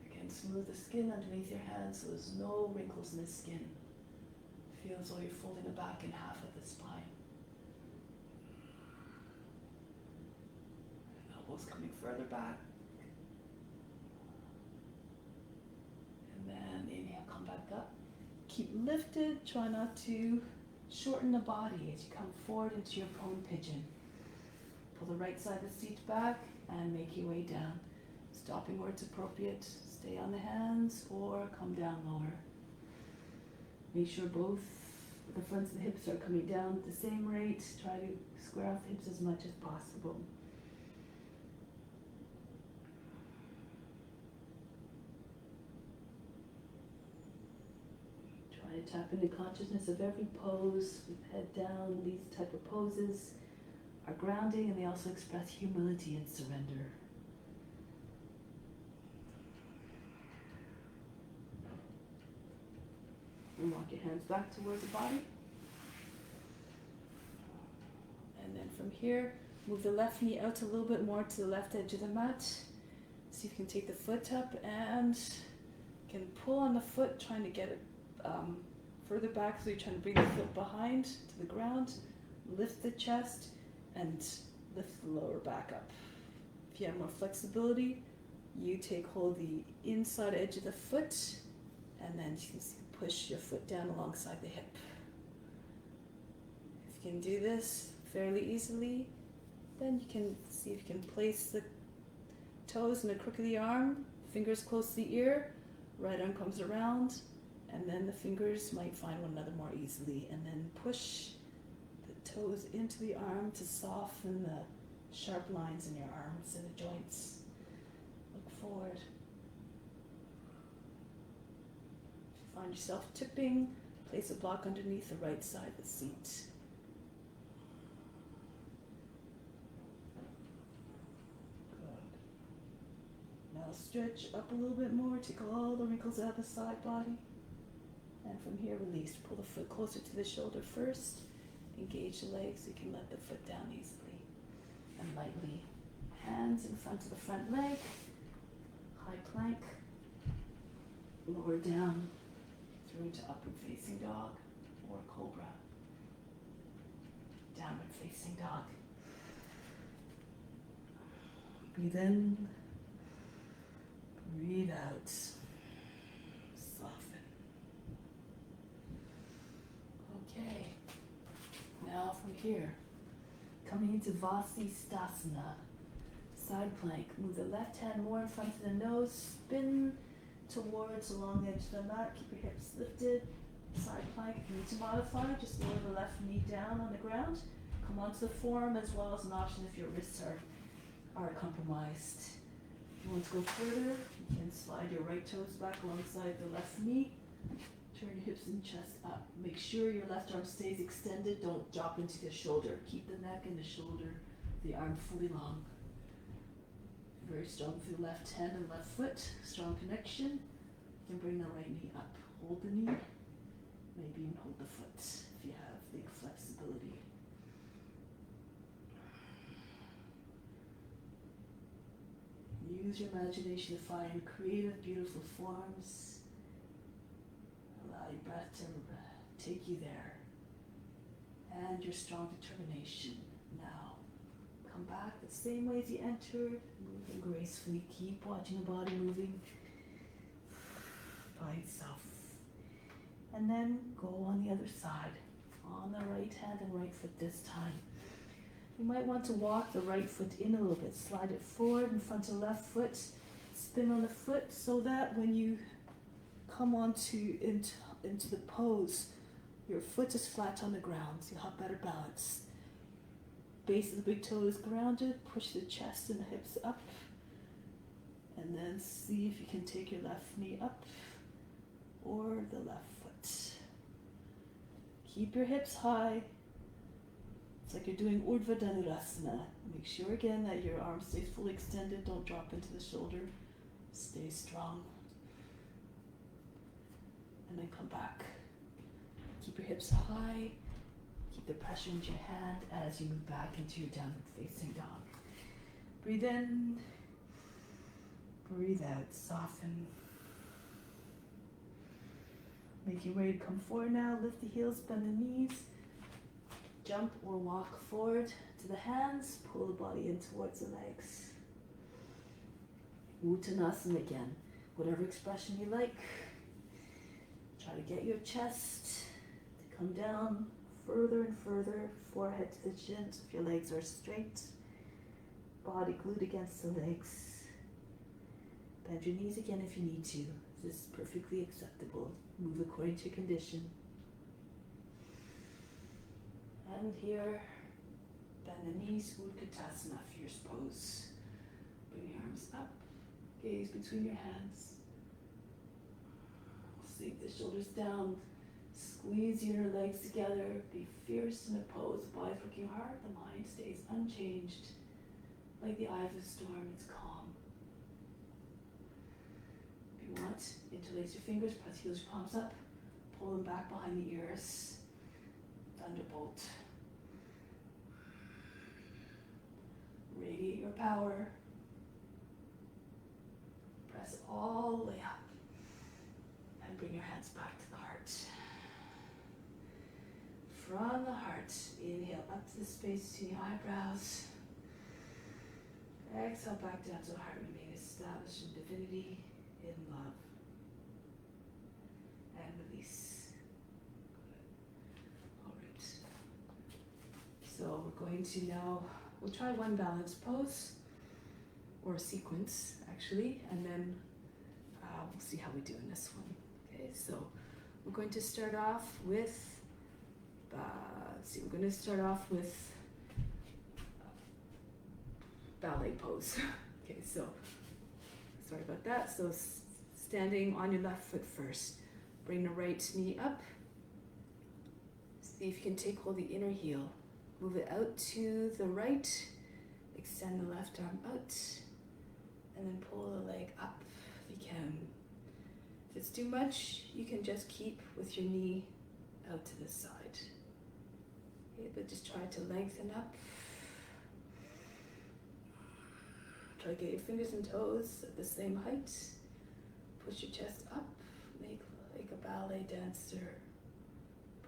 Again, smooth the skin underneath your hands so there's no wrinkles in the skin. Feel as though you're folding the back in half of the spine. Elbows coming further back. And then inhale, come back up. Keep lifted, try not to shorten the body as you come forward into your prone pigeon. Pull the right side of the seat back and make your way down. Stopping where it's appropriate. Stay on the hands or come down lower. Make sure both the fronts of the hips are coming down at the same rate. Try to square off the hips as much as possible. Try to tap into consciousness of every pose with head down. These type of poses are grounding and they also express humility and surrender. And walk your hands back towards the body. And then from here, move the left knee out a little bit more to the left edge of the mat. See if you can take the foot up and you can pull on the foot, trying to get it further back, so you're trying to bring the foot behind to the ground. Lift the chest and lift the lower back up. If you have more flexibility, you take hold of the inside edge of the foot and then you can push your foot down alongside the hip. If you can do this fairly easily, then you can see if you can place the toes in the crook of the arm, fingers close to the ear, right arm comes around, and then the fingers might find one another more easily, and then push the toes into the arm to soften the sharp lines in your arms and the joints. Look forward. If you find yourself tipping, place a block underneath the right side of the seat. Good. Now stretch up a little bit more, take all the wrinkles out of the side body. And from here, release. Pull the foot closer to the shoulder first. Engage the legs so you can let the foot down easily. And lightly. Hands in front of the front leg. High plank. Lower down through to upward facing dog or cobra. Downward facing dog. Breathe in. Breathe out. Okay, now from here, coming into Vasisthasana, side plank. Move the left hand more in front of the nose, spin towards the long edge of the mat, keep your hips lifted, Side plank, if you need to modify, just lower the left knee down on the ground. Come onto the forearm as well as an option if your wrists are compromised. If you want to go further, you can slide your right toes back alongside the left knee. Turn your hips and chest up. Make sure your left arm stays extended. Don't drop into the shoulder. Keep the neck and the shoulder, the arm fully long. Very strong with the left hand and left foot. Strong connection. You can bring the right knee up. Hold the knee. Maybe even hold the foot if you have leg flexibility. Use your imagination to find creative, beautiful forms. Allow your breath to take you there. And your strong determination. Now, come back the same way as you entered, moving gracefully. Keep watching the body moving by itself. And then go on the other side, on the right hand and right foot this time. You might want to walk the right foot in a little bit, slide it forward in front of the left foot, spin on the foot so that when you come into the pose, your foot is flat on the ground, so you'll have better balance. Base of the big toe is grounded, push the chest and the hips up, and then see if you can take your left knee up or the left foot. Keep your hips high. It's like you're doing Urdhva Dhanurasana. Make sure again that your arm stays fully extended, don't drop into the shoulder. Stay strong. And then come back. Keep your hips high. Keep the pressure into your hand as you move back into your downward facing dog. Breathe in. Breathe out. Soften. Make your way to come forward now. Lift the heels, bend the knees. Jump or walk forward to the hands. Pull the body in towards the legs. Uttanasana again. Whatever expression you like. Try to get your chest to come down further and further. Forehead to the chin so if your legs are straight. Body glued against the legs. Bend your knees again if you need to. This is perfectly acceptable. Move according to your condition. And here, bend the knees, Utkatasana, fierce pose. Bring your arms up, gaze between your hands. Sink the shoulders down, squeeze your inner legs together, be fierce in a pose. The body's working hard, the mind stays unchanged. Like the eye of a storm, it's calm. If you want, interlace your fingers, press heels, palms up, pull them back behind the ears. Thunderbolt. Radiate your power. Press all the way up. And bring your hands back to the heart. From the heart, inhale up to the space between your eyebrows. Exhale back down to the heart. Remain established in divinity, in love. And release. Good. All right. So we're going to now, we'll try one balance pose, or a sequence actually, and then we'll see how we do in this one. Okay, so we're going to start off with, we're going to start off with ballet pose. Okay, so sorry about that. So standing on your left foot first. Bring the right knee up. See if you can take hold of the inner heel. Move it out to the right. Extend the left arm out. And then pull the leg up if you can. If it's too much, you can just keep with your knee out to the side. Okay, but just try to lengthen up. Try to get your fingers and toes at the same height. Push your chest up. Make like a ballet dancer.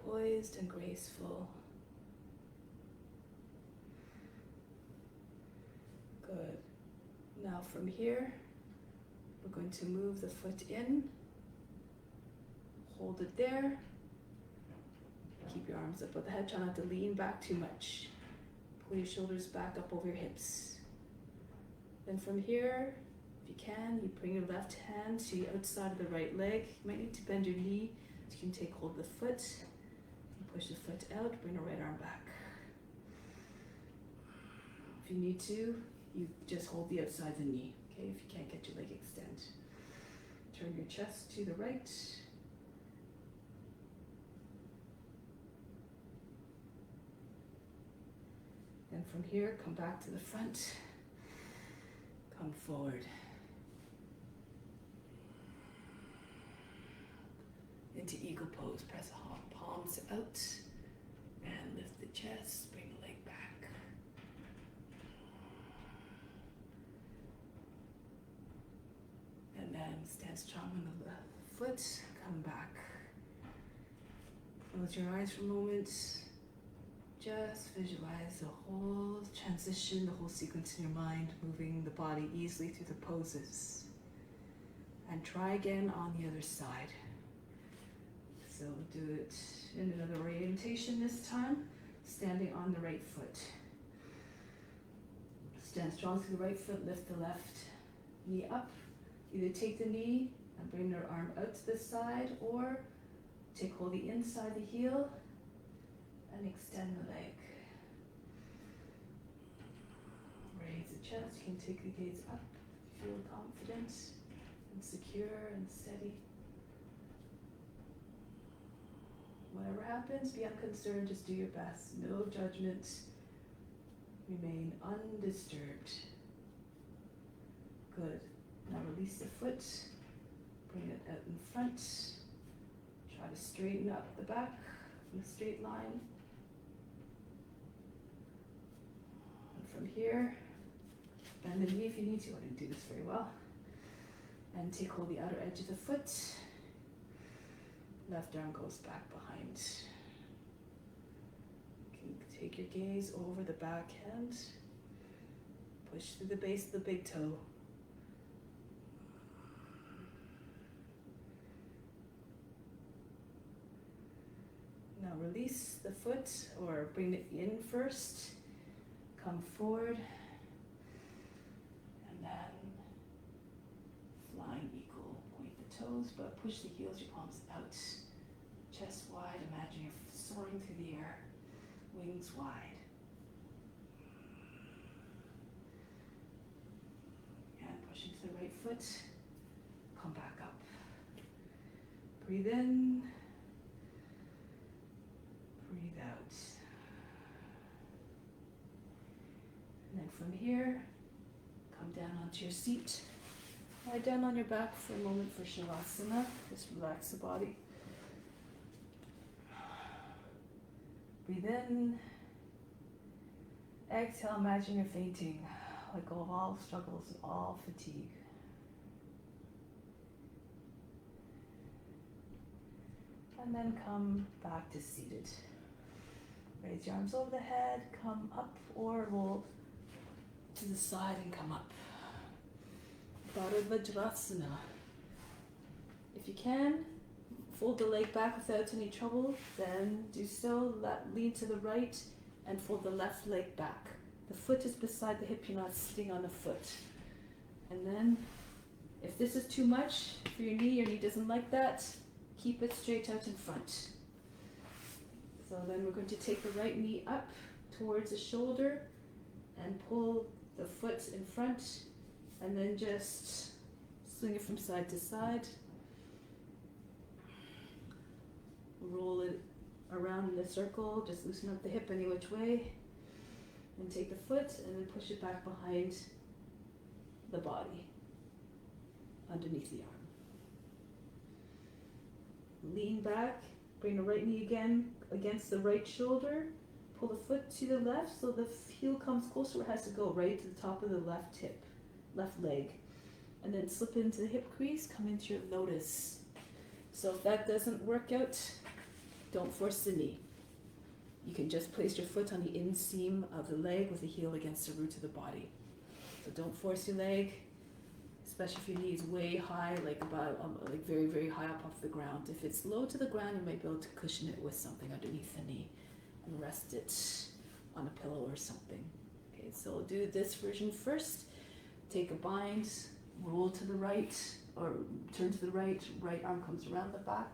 Poised and graceful. Good. Now from here, we're going to move the foot in. Hold it there. Keep your arms up above the head. Try not to lean back too much. Pull your shoulders back up over your hips. Then from here, if you can, you bring your left hand to the outside of the right leg. You might need to bend your knee You can take hold of the foot, and push the foot out, bring the right arm back. If you need to, you just hold the outside of the knee, okay? If you can't get your leg extend. Turn your chest to the right. And from here, come back to the front. Come forward. Into eagle pose. Press the palms out and lift the chest. Bring the leg back. And then stand strong on the left foot. Come back. Close your eyes for a moment. Just visualize the whole transition, the whole sequence in your mind, moving the body easily through the poses. And try again on the other side. So do it in another orientation this time, standing on the right foot. Stand strong through the right foot, lift the left knee up. Either take the knee and bring your arm out to the side, or take hold of the inside of the heel and extend the leg. Raise the chest. You can take the gaze up. Feel confident and secure and steady. Whatever happens, be unconcerned. Just do your best. No judgment. Remain undisturbed. Good. Now release the foot. Bring it out in front. Try to straighten up the back in a straight line. From here, bend the knee if you need to. I didn't do this very well. And take hold of the outer edge of the foot. Left arm goes back behind. You can take your gaze over the back hand. Push through the base of the big toe. Now release the foot, or bring it in first. Come forward, and then flying eagle. Point the toes, but push the heels, your palms out. Chest wide, imagine you're soaring through the air. Wings wide. And push into the right foot. Come back up. Breathe in. Breathe out. And then from here, come down onto your seat. Lie down on your back for a moment for Shavasana. Just relax the body. Breathe in. Exhale, imagine you're fainting. Let go of all struggles and all fatigue. And then come back to seated. Raise your arms over the head, come up, or roll to the side and come up. Baddha Vajrasana. If you can, fold the leg back without any trouble, then do so. Lean to the right and fold the left leg back. The foot is beside the hip, you're not sitting on the foot. And then, if this is too much for your knee doesn't like that, keep it straight out in front. So then we're going to take the right knee up towards the shoulder and pull the foot in front, and then just swing it from side to side. Roll it around in a circle, just loosen up the hip any which way, and take the foot and then push it back behind the body, underneath the arm. Lean back, bring the right knee again against the right shoulder, pull the foot to the left so the heel comes closer where it has to go, right to the top of the left hip, left leg. And then slip into the hip crease, come into your lotus. So if that doesn't work out, don't force the knee. You can just place your foot on the inseam of the leg with the heel against the root of the body. So don't force your leg, especially if your knee is way high, like very, very high up off the ground. If it's low to the ground, you might be able to cushion it with something underneath the knee and rest it on a pillow or something. Okay, so we'll do this version first. Take a bind, roll to the right, or turn to the right, right arm comes around the back.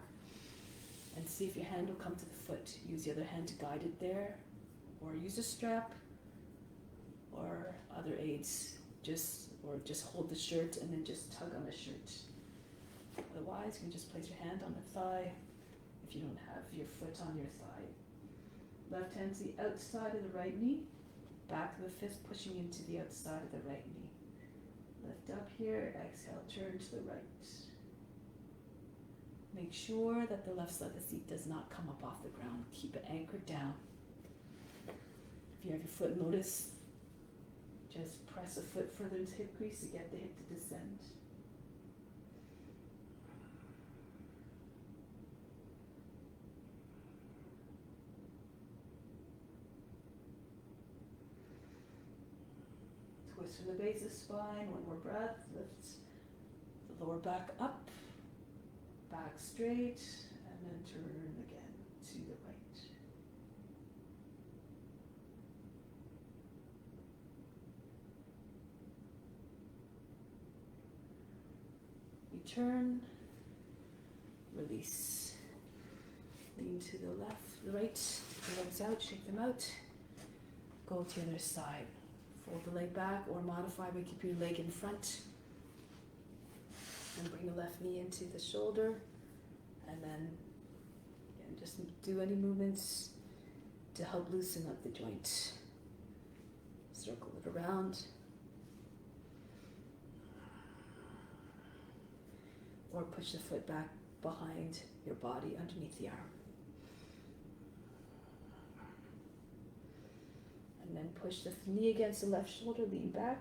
and see if your hand will come to the foot. Use the other hand to guide it there, or use a strap or other aids. Just hold the shirt and then just tug on the shirt. Otherwise, you can just place your hand on the thigh if you don't have your foot on your thigh. Left hand to the outside of the right knee, back of the fist pushing into the outside of the right knee. Lift up here, exhale, turn to the right. Make sure that the left side of the seat does not come up off the ground. Keep it anchored down. If you have your foot in lotus, just press a foot further into hip crease to get the hip to descend. Twist from the base of the spine, one more breath. Lift the lower back up, back straight, and then turn again to the right. Turn, release. Lean to the left, the right, take the legs out, shake them out. Go to the other side. Fold the leg back or modify by keeping your leg in front. And bring the left knee into the shoulder. And then again, just do any movements to help loosen up the joint. Circle it around. Or push the foot back behind your body underneath the arm. And then push the knee against the left shoulder, lean back,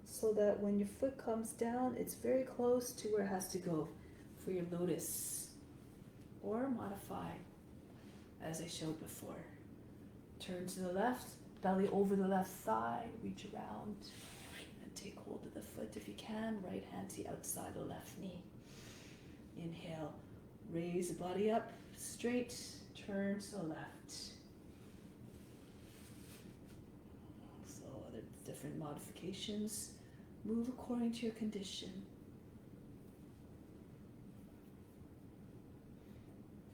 so that when your foot comes down, it's very close to where it has to go for your lotus. Or modify, as I showed before. Turn to the left, belly over the left thigh, reach around, and take hold of the foot if you can. Right hand to the outside of the left knee. Inhale, raise the body up, straight, turn to the left. So other different modifications, move according to your condition.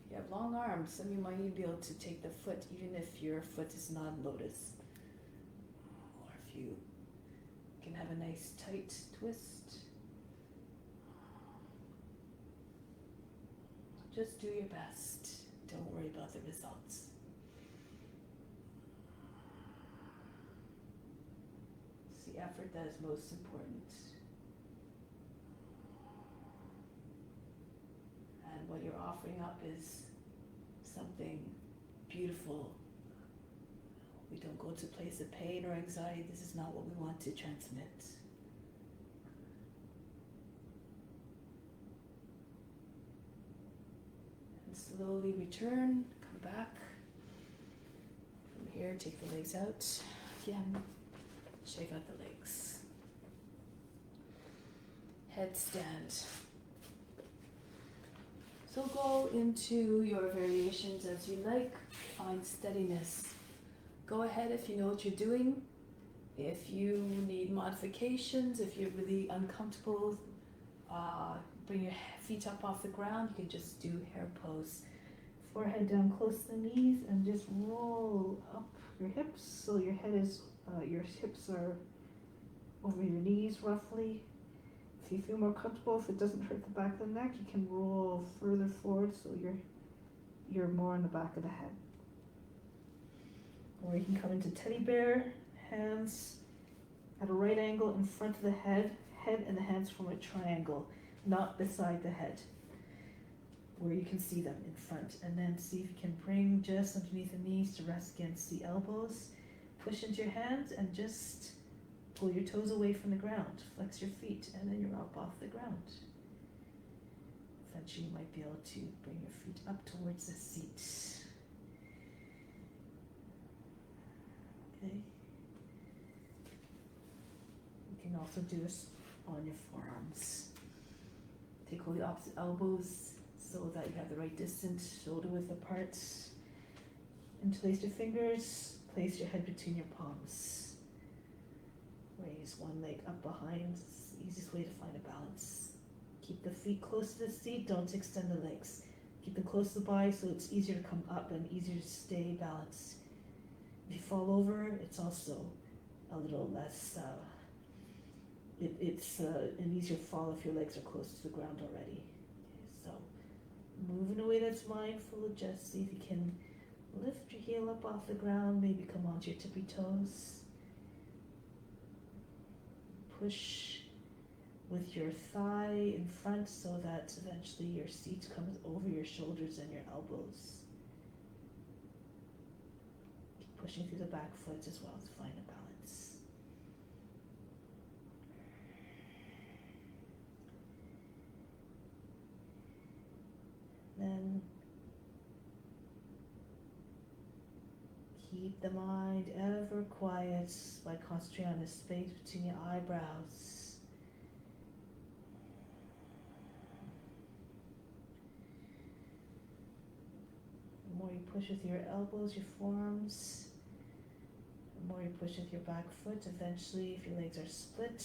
If you have long arms, some of you might even be able to take the foot even if your foot is not in lotus. Or if you can have a nice tight twist. Just do your best. Don't worry about the results. It's the effort that is most important. And what you're offering up is something beautiful. We don't go to a place of pain or anxiety. This is not what we want to transmit. Slowly return, come back. From here, take the legs out. Again, shake out the legs. Headstand. So go into your variations as you like. Find steadiness. Go ahead if you know what you're doing. If you need modifications, if you're really uncomfortable, bring your feet up off the ground. You can just do hair pose. Forehead down close to the knees and just roll up your hips so your head is, your hips are over your knees roughly. If you feel more comfortable, if it doesn't hurt the back of the neck, you can roll further forward so you're more on the back of the head. Or you can come into teddy bear, hands at a right angle in front of the head and the hands form a triangle, not beside the head, where you can see them in front. And then see if you can bring just underneath the knees to rest against the elbows. Push into your hands and just pull your toes away from the ground. Flex your feet and then you're up off the ground. Eventually you might be able to bring your feet up towards the seat. Okay. You can also do this on your forearms. Take all the opposite elbows so that you have the right distance, shoulder width apart. Interlace your fingers, place your head between your palms. Raise one leg up behind, it's the easiest way to find a balance. Keep the feet close to the seat, don't extend the legs. Keep them close to the body so it's easier to come up and easier to stay balanced. If you fall over, it's also a little less, it's an easier fall if your legs are close to the ground already. Okay, so move in a way that's mindful. Just see if you can lift your heel up off the ground, maybe come onto your tippy toes. Push with your thigh in front so that eventually your seat comes over your shoulders and your elbows. Keep pushing through the back foot as well to find a balance. Then keep the mind ever quiet by concentrating on the space between your eyebrows. The more you push with your elbows, your forearms, the more you push with your back foot, eventually if your legs are split,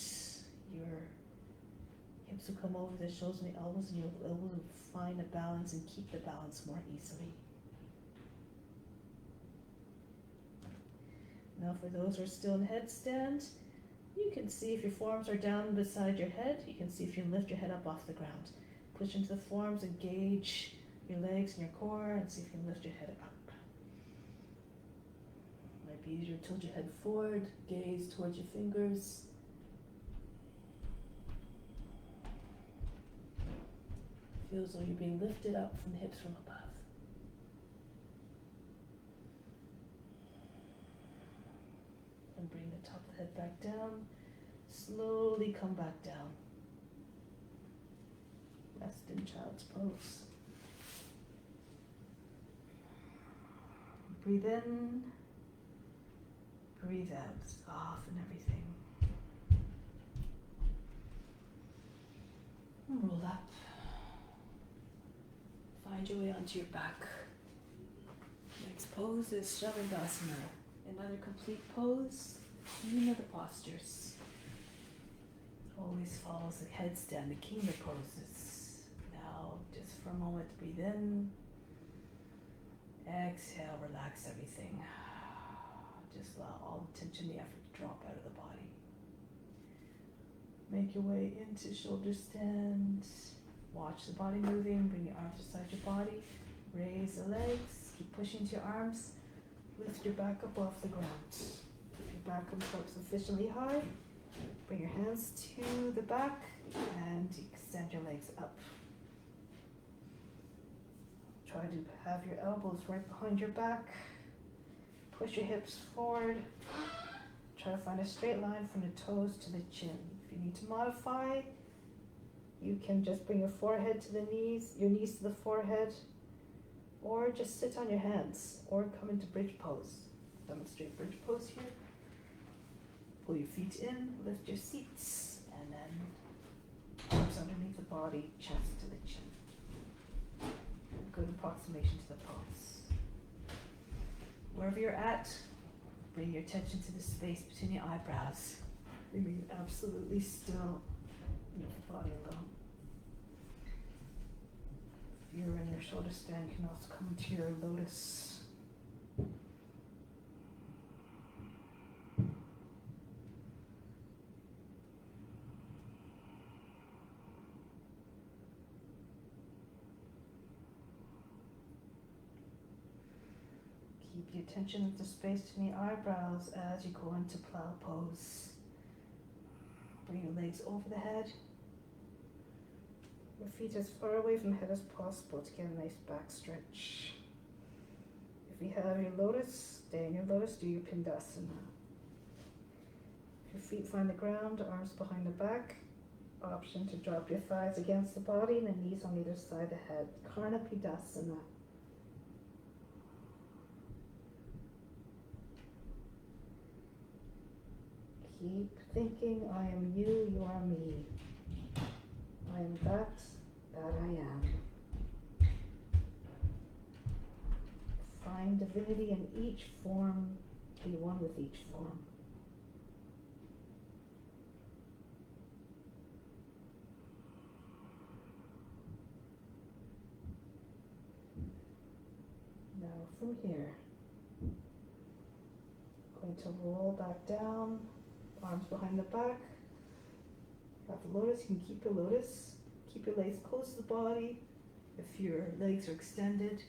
your hips will come over the shoulders and the elbows, and you'll be able to find a balance and keep the balance more easily. Now for those who are still in headstand, you can see if your forearms are down beside your head, you can see if you can lift your head up off the ground. Push into the forearms, engage your legs and your core, and see if you can lift your head up. Might be easier to tilt your head forward, gaze towards your fingers. Feel as though you're being lifted up from the hips from above. And bring the top of the head back down. Slowly come back down. Rest in child's pose. Breathe in, breathe out, soften everything. And roll up. Find your way onto your back. Next pose is Shavasana. Another complete pose, any other postures. Always follows the headstand, the king of poses. Now, just for a moment, breathe in. Exhale, relax everything. Just allow all the tension, the effort to drop out of the body. Make your way into shoulder stand. Watch the body moving. Bring your arms beside your body. Raise the legs. Keep pushing into your arms. Lift your back up off the ground. If your back comes up sufficiently high, bring your hands to the back and extend your legs up. Try to have your elbows right behind your back. Push your hips forward. Try to find a straight line from the toes to the chin. If you need to modify, you can just bring your forehead to the knees, your knees to the forehead, or just sit on your hands, or come into bridge pose. Demonstrate bridge pose here. Pull your feet in, lift your seats, and then arms underneath the body, chest to the chin. Good approximation to the pose. Wherever you're at, bring your attention to the space between your eyebrows. Remain absolutely still, with the body alone. If you're in your shoulder stand, you can also come to your lotus. Keep your attention at the space between the eyebrows as you go into plow pose. Bring your legs over the head. Your feet as far away from the head as possible to get a nice back stretch. If you have your lotus, stay in your lotus, do your pindasana. If your feet find the ground, arms behind the back, option to drop your thighs against the body and the knees on either side of the head. Karna pindasana. Keep thinking, I am you, you are me. I am that I am. Find divinity in each form, be one with each form. from here, going to roll back down, arms behind the back. Got the lotus, you can keep your lotus. Keep your legs close to the body if your legs are extended.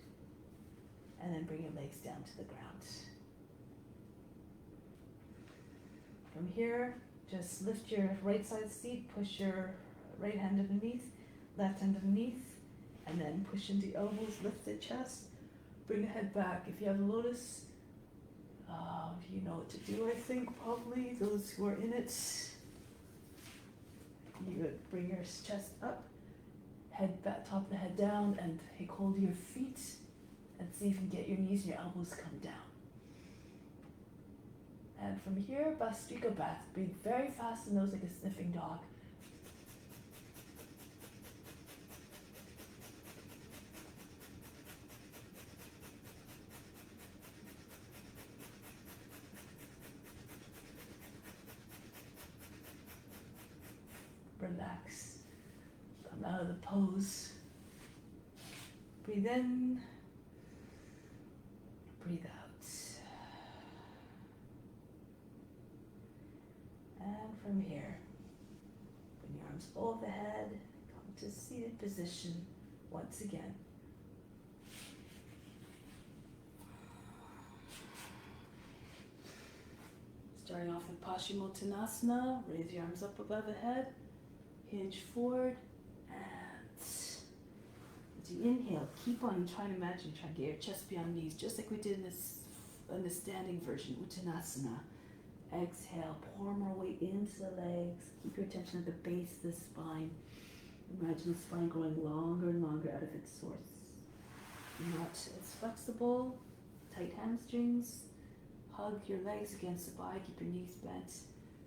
And then bring your legs down to the ground. From here, just lift your right side seat, push your right hand underneath, left hand underneath, and then push into the elbows, lift the chest, bring the head back. If you have a lotus, you know what to do, I think, probably, those who are in it. You would bring your chest up, head back, top of the head down, and take hold of your feet, and see if you can get your knees and your elbows come down. And from here, Bastrika breath. Breathe very fast in those like a sniffing dog. Relax. Come out of the pose. Breathe in. Breathe out. And from here, bring your arms over the head, come to seated position once again. Starting off with Paschimottanasana, raise your arms up above the head, hinge forward, and as you inhale, keep on trying to imagine, trying to get your chest beyond knees, just like we did in the standing version, Uttanasana. Exhale, pour more weight into the legs. Keep your attention at the base of the spine. Imagine the spine growing longer and longer out of its source. Not as flexible, tight hamstrings. Hug your legs against the body, keep your knees bent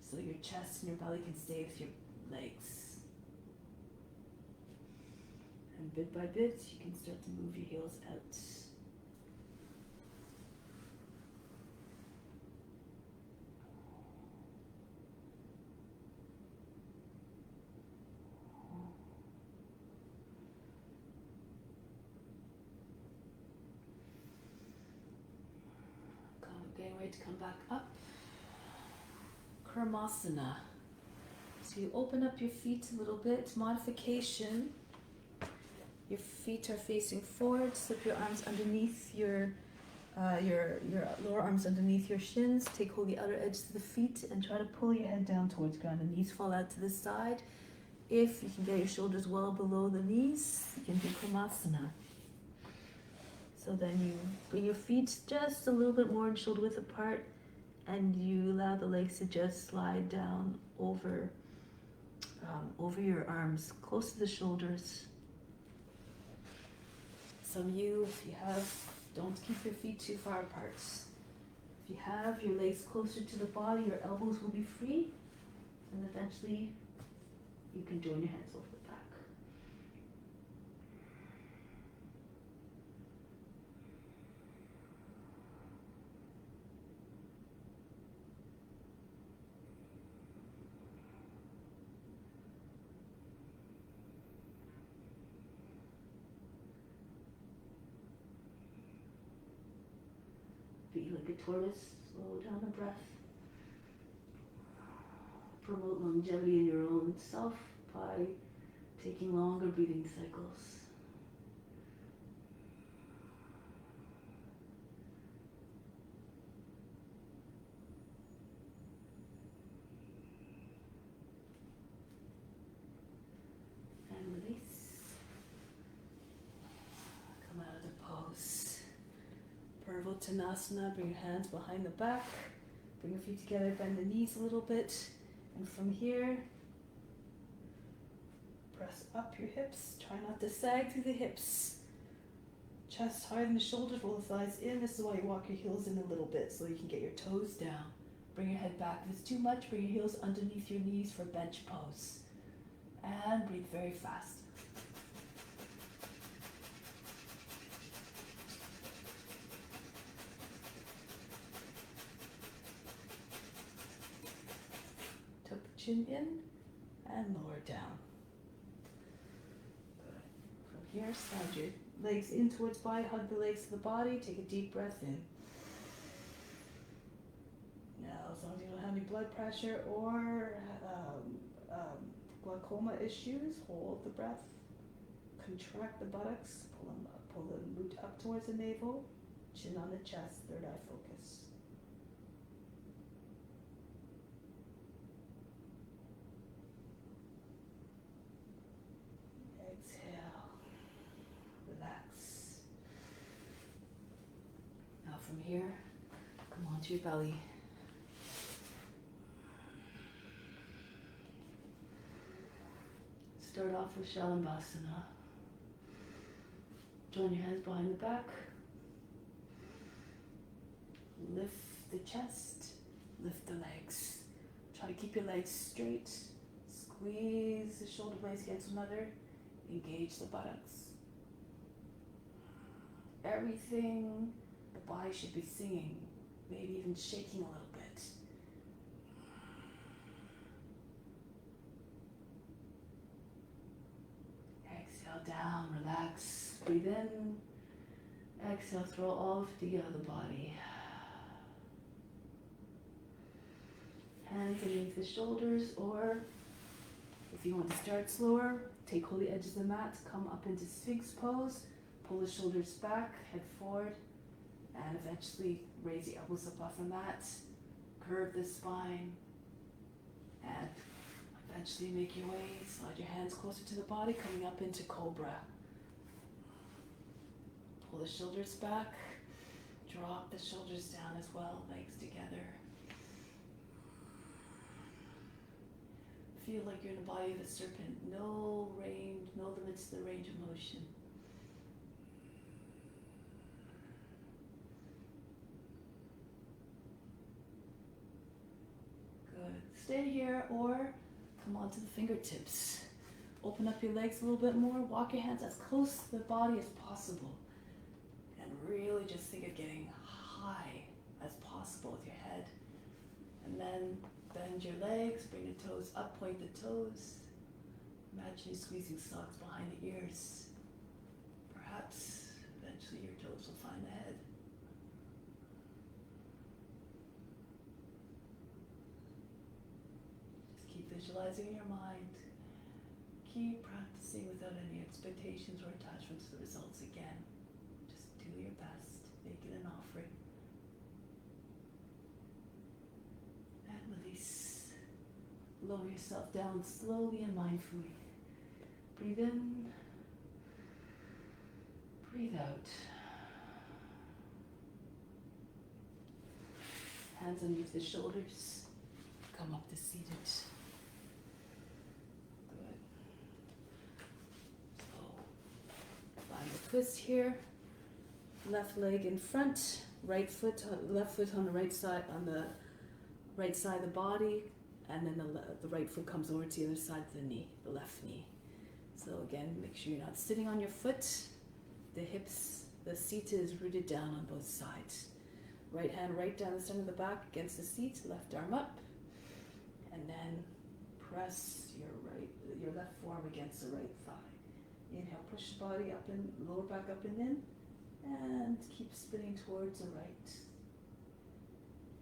so your chest and your belly can stay with your legs. And bit by bit, you can start to move your heels out. Getting ready to come back up. Karmasana. So you open up your feet a little bit. Modification. Your feet are facing forward. Slip your arms underneath your lower arms underneath your shins. Take hold of the outer edges of the feet and try to pull your head down towards ground. The knees fall out to the side. If you can get your shoulders well below the knees, you can do Karmasana. So then you bring your feet just a little bit more shoulder width apart, and you allow the legs to just slide down over your arms, close to the shoulders. Some of you, if you have, don't keep your feet too far apart. If you have your legs closer to the body, your elbows will be free, and eventually you can join your hands over the back. Be like a tortoise, slow down the breath. Promote longevity in your own self by taking longer breathing cycles. And release. Come out of the pose. Purvottanasana, bring your hands behind the back. Bring your feet together, bend the knees a little bit. And from here, press up your hips. Try not to sag through the hips. Chest higher than the shoulders, roll the thighs in. This is why you walk your heels in a little bit so you can get your toes down. Bring your head back. If it's too much, bring your heels underneath your knees for bench pose. And breathe very fast. Tuck the chin in and lower down. Good. From here, slide your legs in towards body, hug the legs to the body, take a deep breath in. Now, as long as you don't have any blood pressure or glaucoma issues, hold the breath, contract the buttocks, pull the root up towards the navel, chin on the chest, third eye focus. Exhale, relax. Now from here, come onto your belly. Start off with Shalabhasana. Join your hands behind the back. Lift the chest, lift the legs. Try to keep your legs straight. Squeeze the shoulder blades against one another. Engage the buttocks. Everything the body should be singing, maybe even shaking a little bit. Exhale down, relax, breathe in. Exhale, throw all fatigue out of the body. Hands underneath the shoulders, or if you want to start slower, take hold of the edges of the mat, come up into Sphinx pose, pull the shoulders back, head forward, and eventually raise the elbows up off the mat, curve the spine, and eventually make your way, slide your hands closer to the body, coming up into Cobra. Pull the shoulders back, drop the shoulders down as well, legs together. Feel like you're in the body of a serpent. No range, no limits to the range of motion. Good. Stay here or come onto the fingertips. Open up your legs a little bit more. Walk your hands as close to the body as possible. And really just think of getting high as possible with your head. And then bend your legs, bring the toes up, point the toes. Imagine you squeezing socks behind the ears. Perhaps eventually your toes will find the head. Just keep visualizing in your mind. Keep practicing without any expectations or attachments to the results again. Just do your best. Make it an offering. Lower yourself down slowly and mindfully. Breathe in, breathe out. Hands underneath the shoulders. Come up to seated. Good. So, final twist here. Left leg in front, right foot, left foot on the right side, of the body. And then the right foot comes over to the other side of the knee, the left knee. So again, make sure you're not sitting on your foot. The hips, the seat is rooted down on both sides. Right hand right down the center of the back against the seat, left arm up. And then press your left forearm against the right thigh. Inhale, push the body up and lower back up and in. And keep spinning towards the right.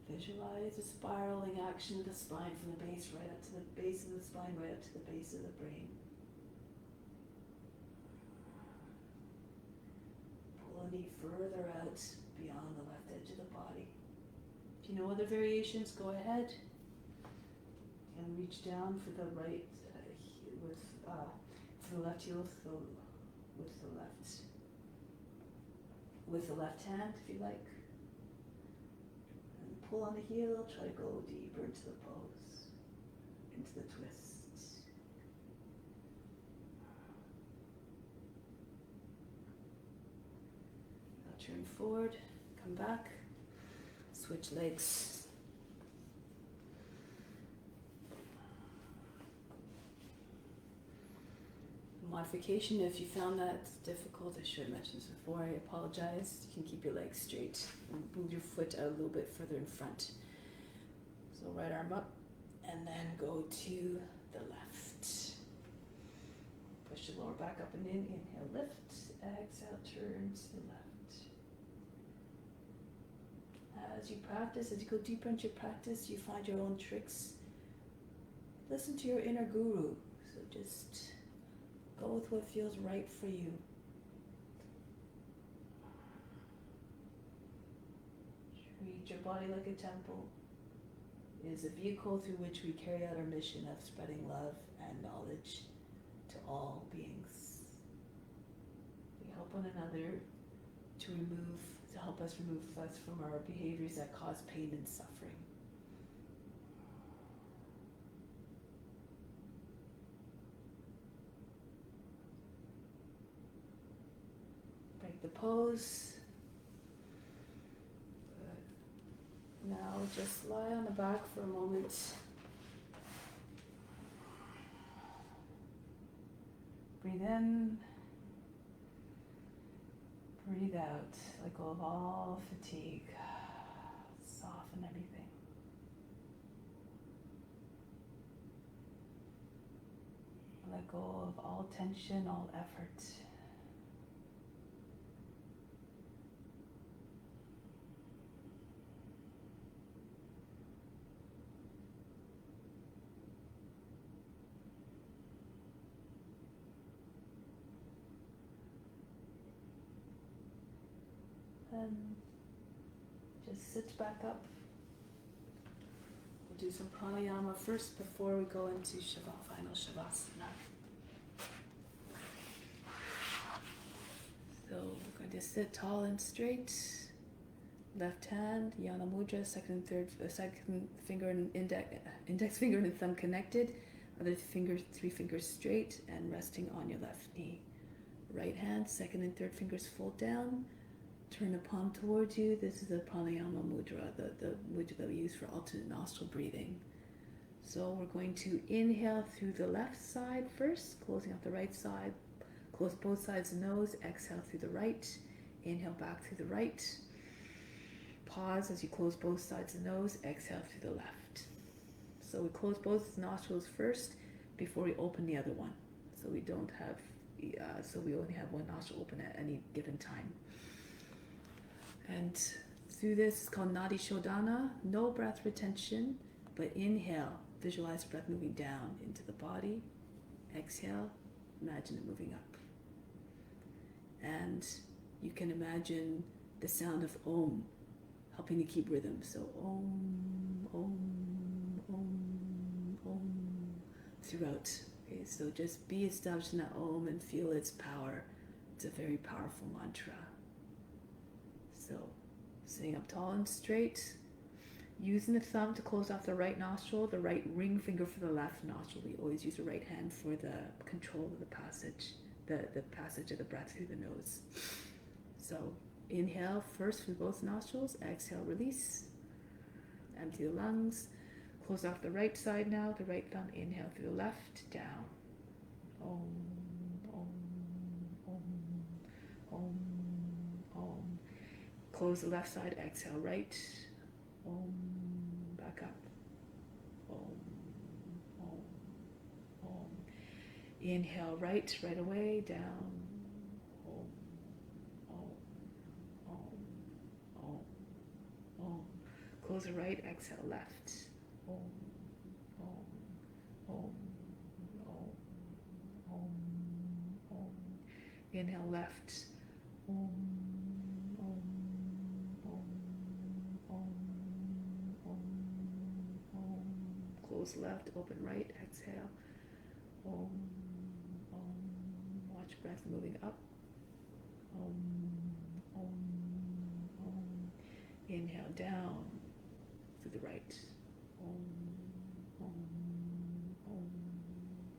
Visualize a spiraling action of the spine from the base right up to the base of the spine, right up to the base of the brain. Pull the knee further out beyond the left edge of the body. If you know other variations, go ahead and reach down for the right, for the left heel with the left hand, if you like. Pull on the heel, try to go deeper into the pose, into the twists. Now turn forward, come back, switch legs. Modification, if you found that difficult, I should have mentioned this before, I apologize. You can keep your legs straight and move your foot out a little bit further in front. So right arm up and then go to the left. Push the lower back up and in, inhale, lift. exhale, turn to the left. As you practice, as you go deeper into your practice, you find your own tricks. Listen to your inner guru. So just go with what feels right for you. Treat your body like a temple. It is a vehicle through which we carry out our mission of spreading love and knowledge to all beings. We help one another to help us remove us from our behaviors that cause pain and suffering. Break the pose. Good. Now just lie on the back for a moment. Breathe in. Breathe out. Let go of all fatigue. Soften everything. Let go of all tension, all effort. And just sit back up. We'll do some pranayama first before we go into final shavasana. So we're going to sit tall and straight. Left hand, Yana Mudra, second finger and index finger and thumb connected. Other finger, 3 fingers straight and resting on your left knee. Right hand, second and third fingers fold down. Turn the palm towards you. This is the pranayama mudra, the mudra that we use for alternate nostril breathing. So we're going to inhale through the left side first, closing out the right side. Close both sides of the nose. Exhale through the right. Inhale back through the right. Pause as you close both sides of the nose. Exhale through the left. So we close both nostrils first before we open the other one. So we don't have, so we only have one nostril open at any given time. And through this, it's called Nadi Shodhana, no breath retention, but inhale, visualize breath moving down into the body. Exhale, imagine it moving up. And you can imagine the sound of Om helping to keep rhythm. So Om, Om, Om, Om throughout. Okay, so just be established in that Om and feel its power. It's a very powerful mantra. So, sitting up tall and straight, using the thumb to close off the right nostril, the right ring finger for the left nostril. We always use the right hand for the control of the passage, the passage of the breath through the nose. So, inhale first through both nostrils, exhale, release, empty the lungs, close off the right side now, the right thumb, inhale through the left, down. Om, Om, Om, Om. Close the left side, exhale right. Om, back up. Om, Om, Om. Inhale right away, down. Om, Om, Om, Om, Om. Close the right, exhale left. Om, Om, Om, Om, Om, Om. Inhale left. Om. Close left, open right, exhale. Om, Om. Watch breath moving up. Om, Om, Om. Inhale down through the right. Om, Om, Om,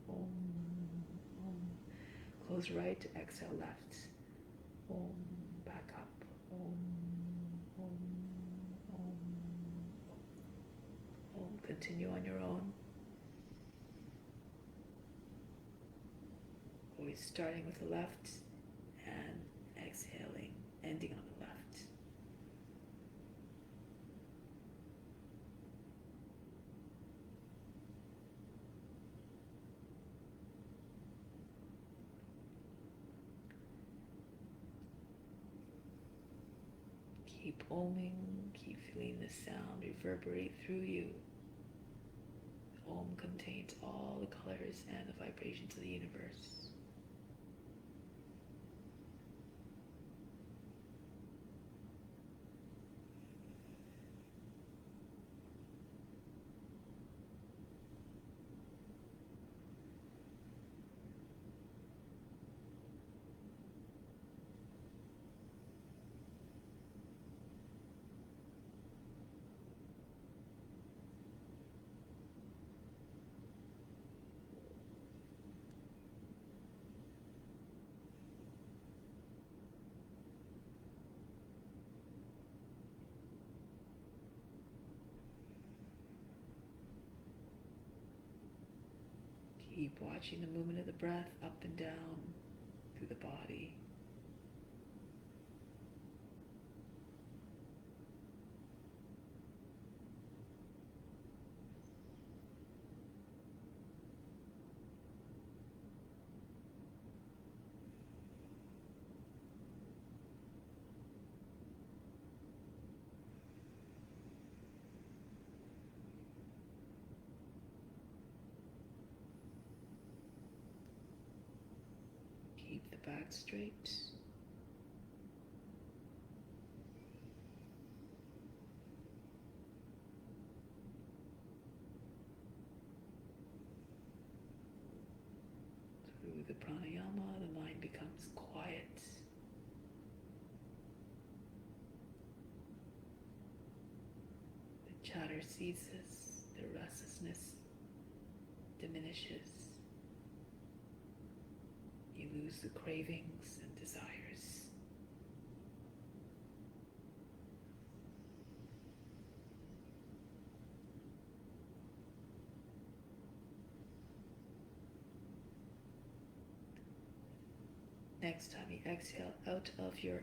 Om, Om. Close right, exhale left. Om, back up. Om, Om, Om. Continue on your own. Always starting with the left and exhaling, ending on the left. Keep oming, keep feeling the sound reverberate through you. Om contains all the colors and the vibrations of the universe. Keep watching the movement of the breath up and down through the body. Keep the back straight. Through the pranayama, the mind becomes quiet. The chatter ceases, the restlessness diminishes. You lose the cravings and desires. Next time you exhale out of your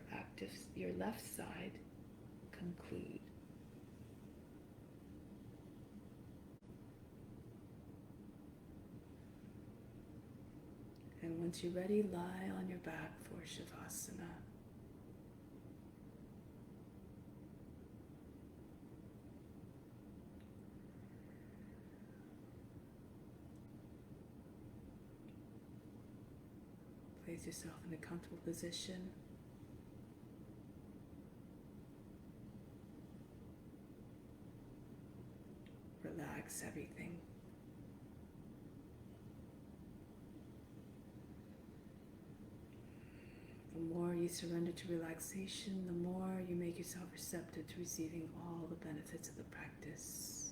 left side, conclude. And once you're ready, lie on your back for Shavasana. Place yourself in a comfortable position. Relax everything. The more you surrender to relaxation, the more you make yourself receptive to receiving all the benefits of the practice.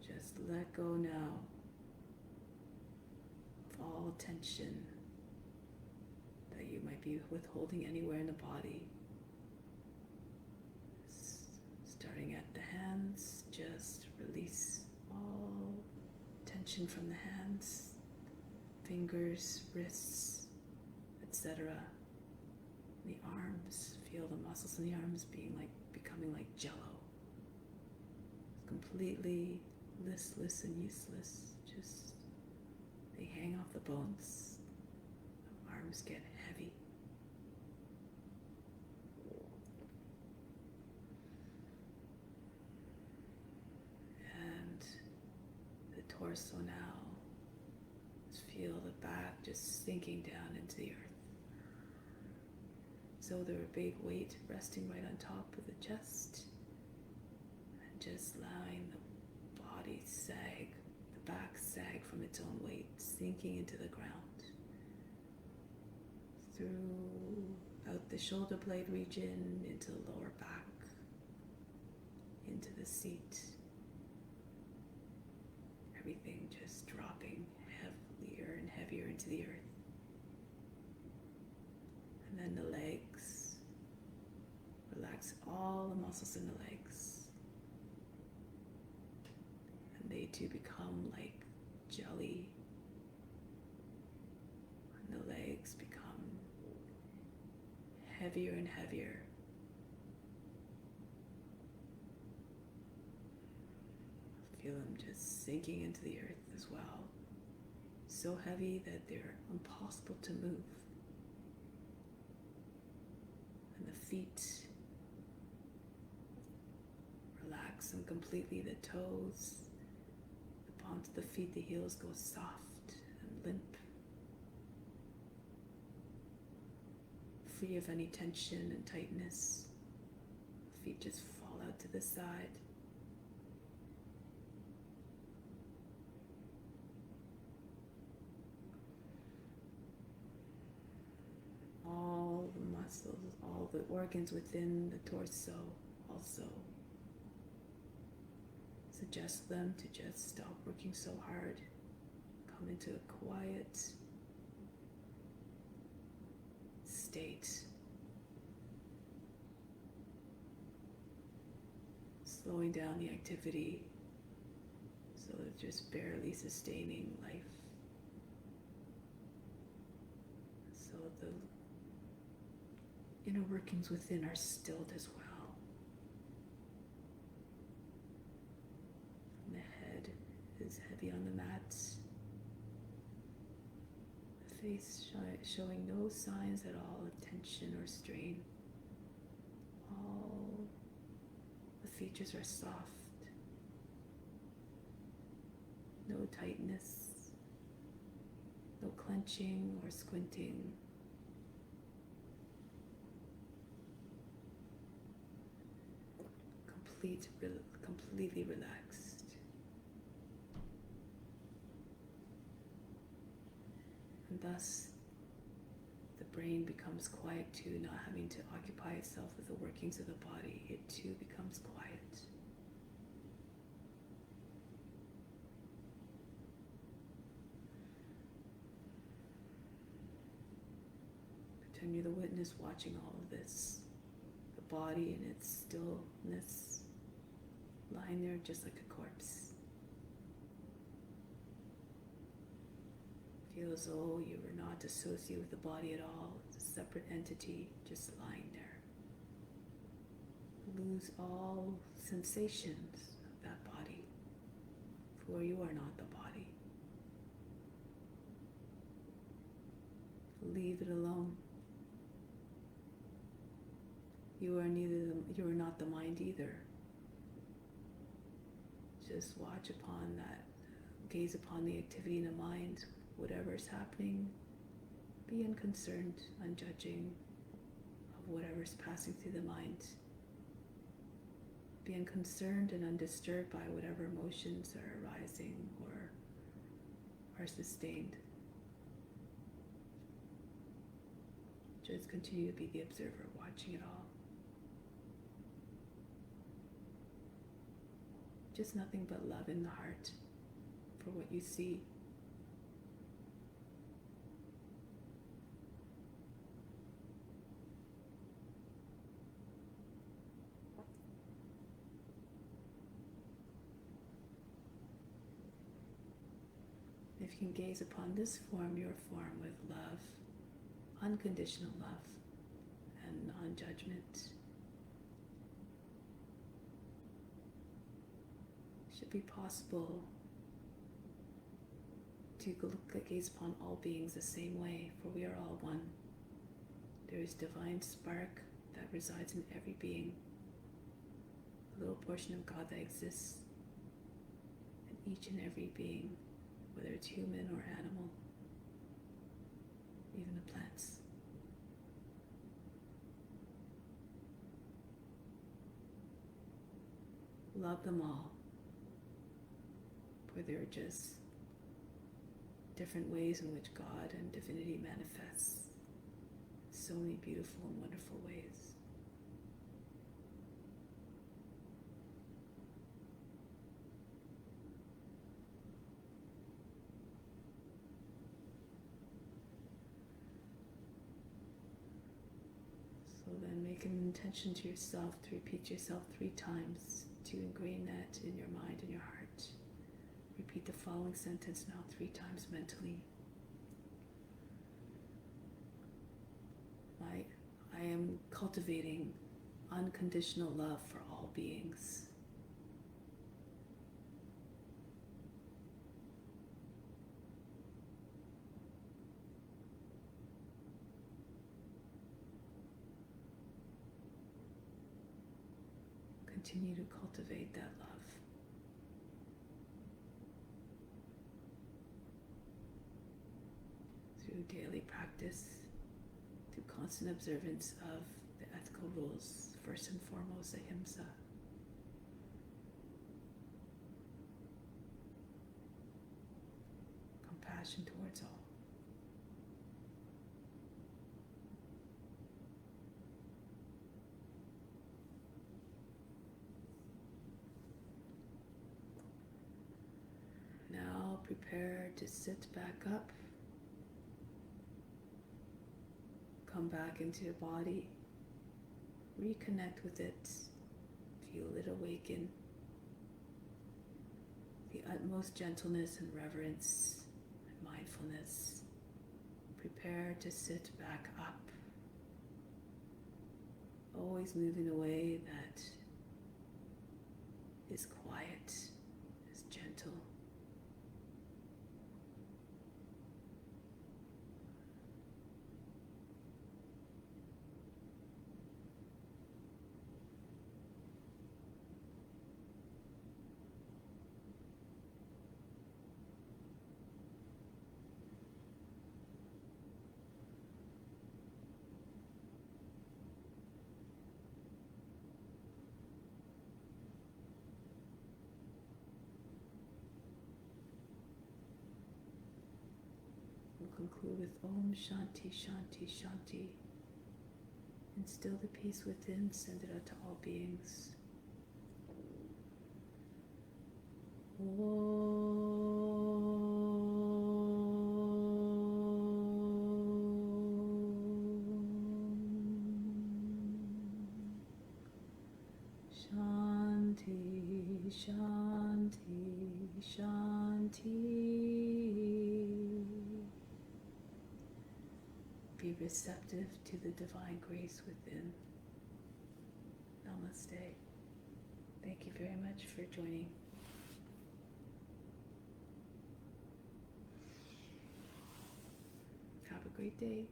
Just let go now of all tension that you might be withholding anywhere in the body. Starting at the hands, just release all tension from the hands, fingers, wrists, etc. The arms, feel the muscles in the arms becoming like jello. Completely listless and useless. Just they hang off the bones. The arms get heavy. And the torso now. Feel the back just sinking down into the earth. So there's a big weight resting right on top of the chest. And just allowing the body sag, the back sag from its own weight, sinking into the ground. Throughout the shoulder blade region, into the lower back, into the seat. Everything just dropping heavier and heavier into the earth. And then the legs. Relax all the muscles in the legs. And they too become like jelly. And the legs become heavier and heavier. Feel them just sinking into the earth as well. So heavy that they're impossible to move. feet. Relax them completely, the toes, the palms of the feet, the heels go soft and limp, free of any tension and tightness. Feet just fall out to the side. All the muscles, all the organs within the torso also. Suggest them to just stop working so hard. Come into a quiet state. Slowing down the activity so that just barely sustaining life. So the inner workings within are stilled as well. And the head is heavy on the mat. The face showing no signs at all of tension or strain. All the features are soft. No tightness, no clenching or squinting. Completely relaxed. And thus, the brain becomes quiet too, not having to occupy itself with the workings of the body. It too becomes quiet. Pretend you're the witness watching all of this. The body in its stillness, lying there just like a corpse. Feel as though you were not associated with the body at all. It's a separate entity just lying there. Lose all sensations of that body, for you are not the body. Leave it alone. You are not the mind either. Just watch upon that, gaze upon the activity in the mind, whatever is happening. Be unconcerned, unjudging of whatever's passing through the mind. Be unconcerned and undisturbed by whatever emotions are arising or are sustained. Just continue to be the observer, watching it all. Just nothing but love in the heart for what you see. If you can gaze upon this form, your form, with love, unconditional love, and non-judgment, it should be possible to gaze upon all beings the same way, for we are all one. There is divine spark that resides in every being, a little portion of God that exists in each and every being, whether it's human or animal, even the plants. Love them all, for they're just different ways in which God and divinity manifests. So many beautiful and wonderful ways. So then make an intention to yourself to repeat yourself 3 times to ingrain that in your mind and your heart. Repeat the following sentence now 3 times mentally. I am cultivating unconditional love for all beings. continue to cultivate that love. Through daily practice, through constant observance of the ethical rules, first and foremost, ahimsa. Compassion towards all. Now prepare to sit back up. Come back into your body. Reconnect with it. Feel it awaken. The utmost gentleness and reverence and mindfulness. Prepare to sit back up. Always move in a way that is quiet, is gentle. We'll conclude with Om Shanti Shanti Shanti. Instill the peace within, send it out to all beings. Shanti, Shanti, Shanti. Be receptive to the divine grace within. Namaste. Thank you very much for joining. Have a great day.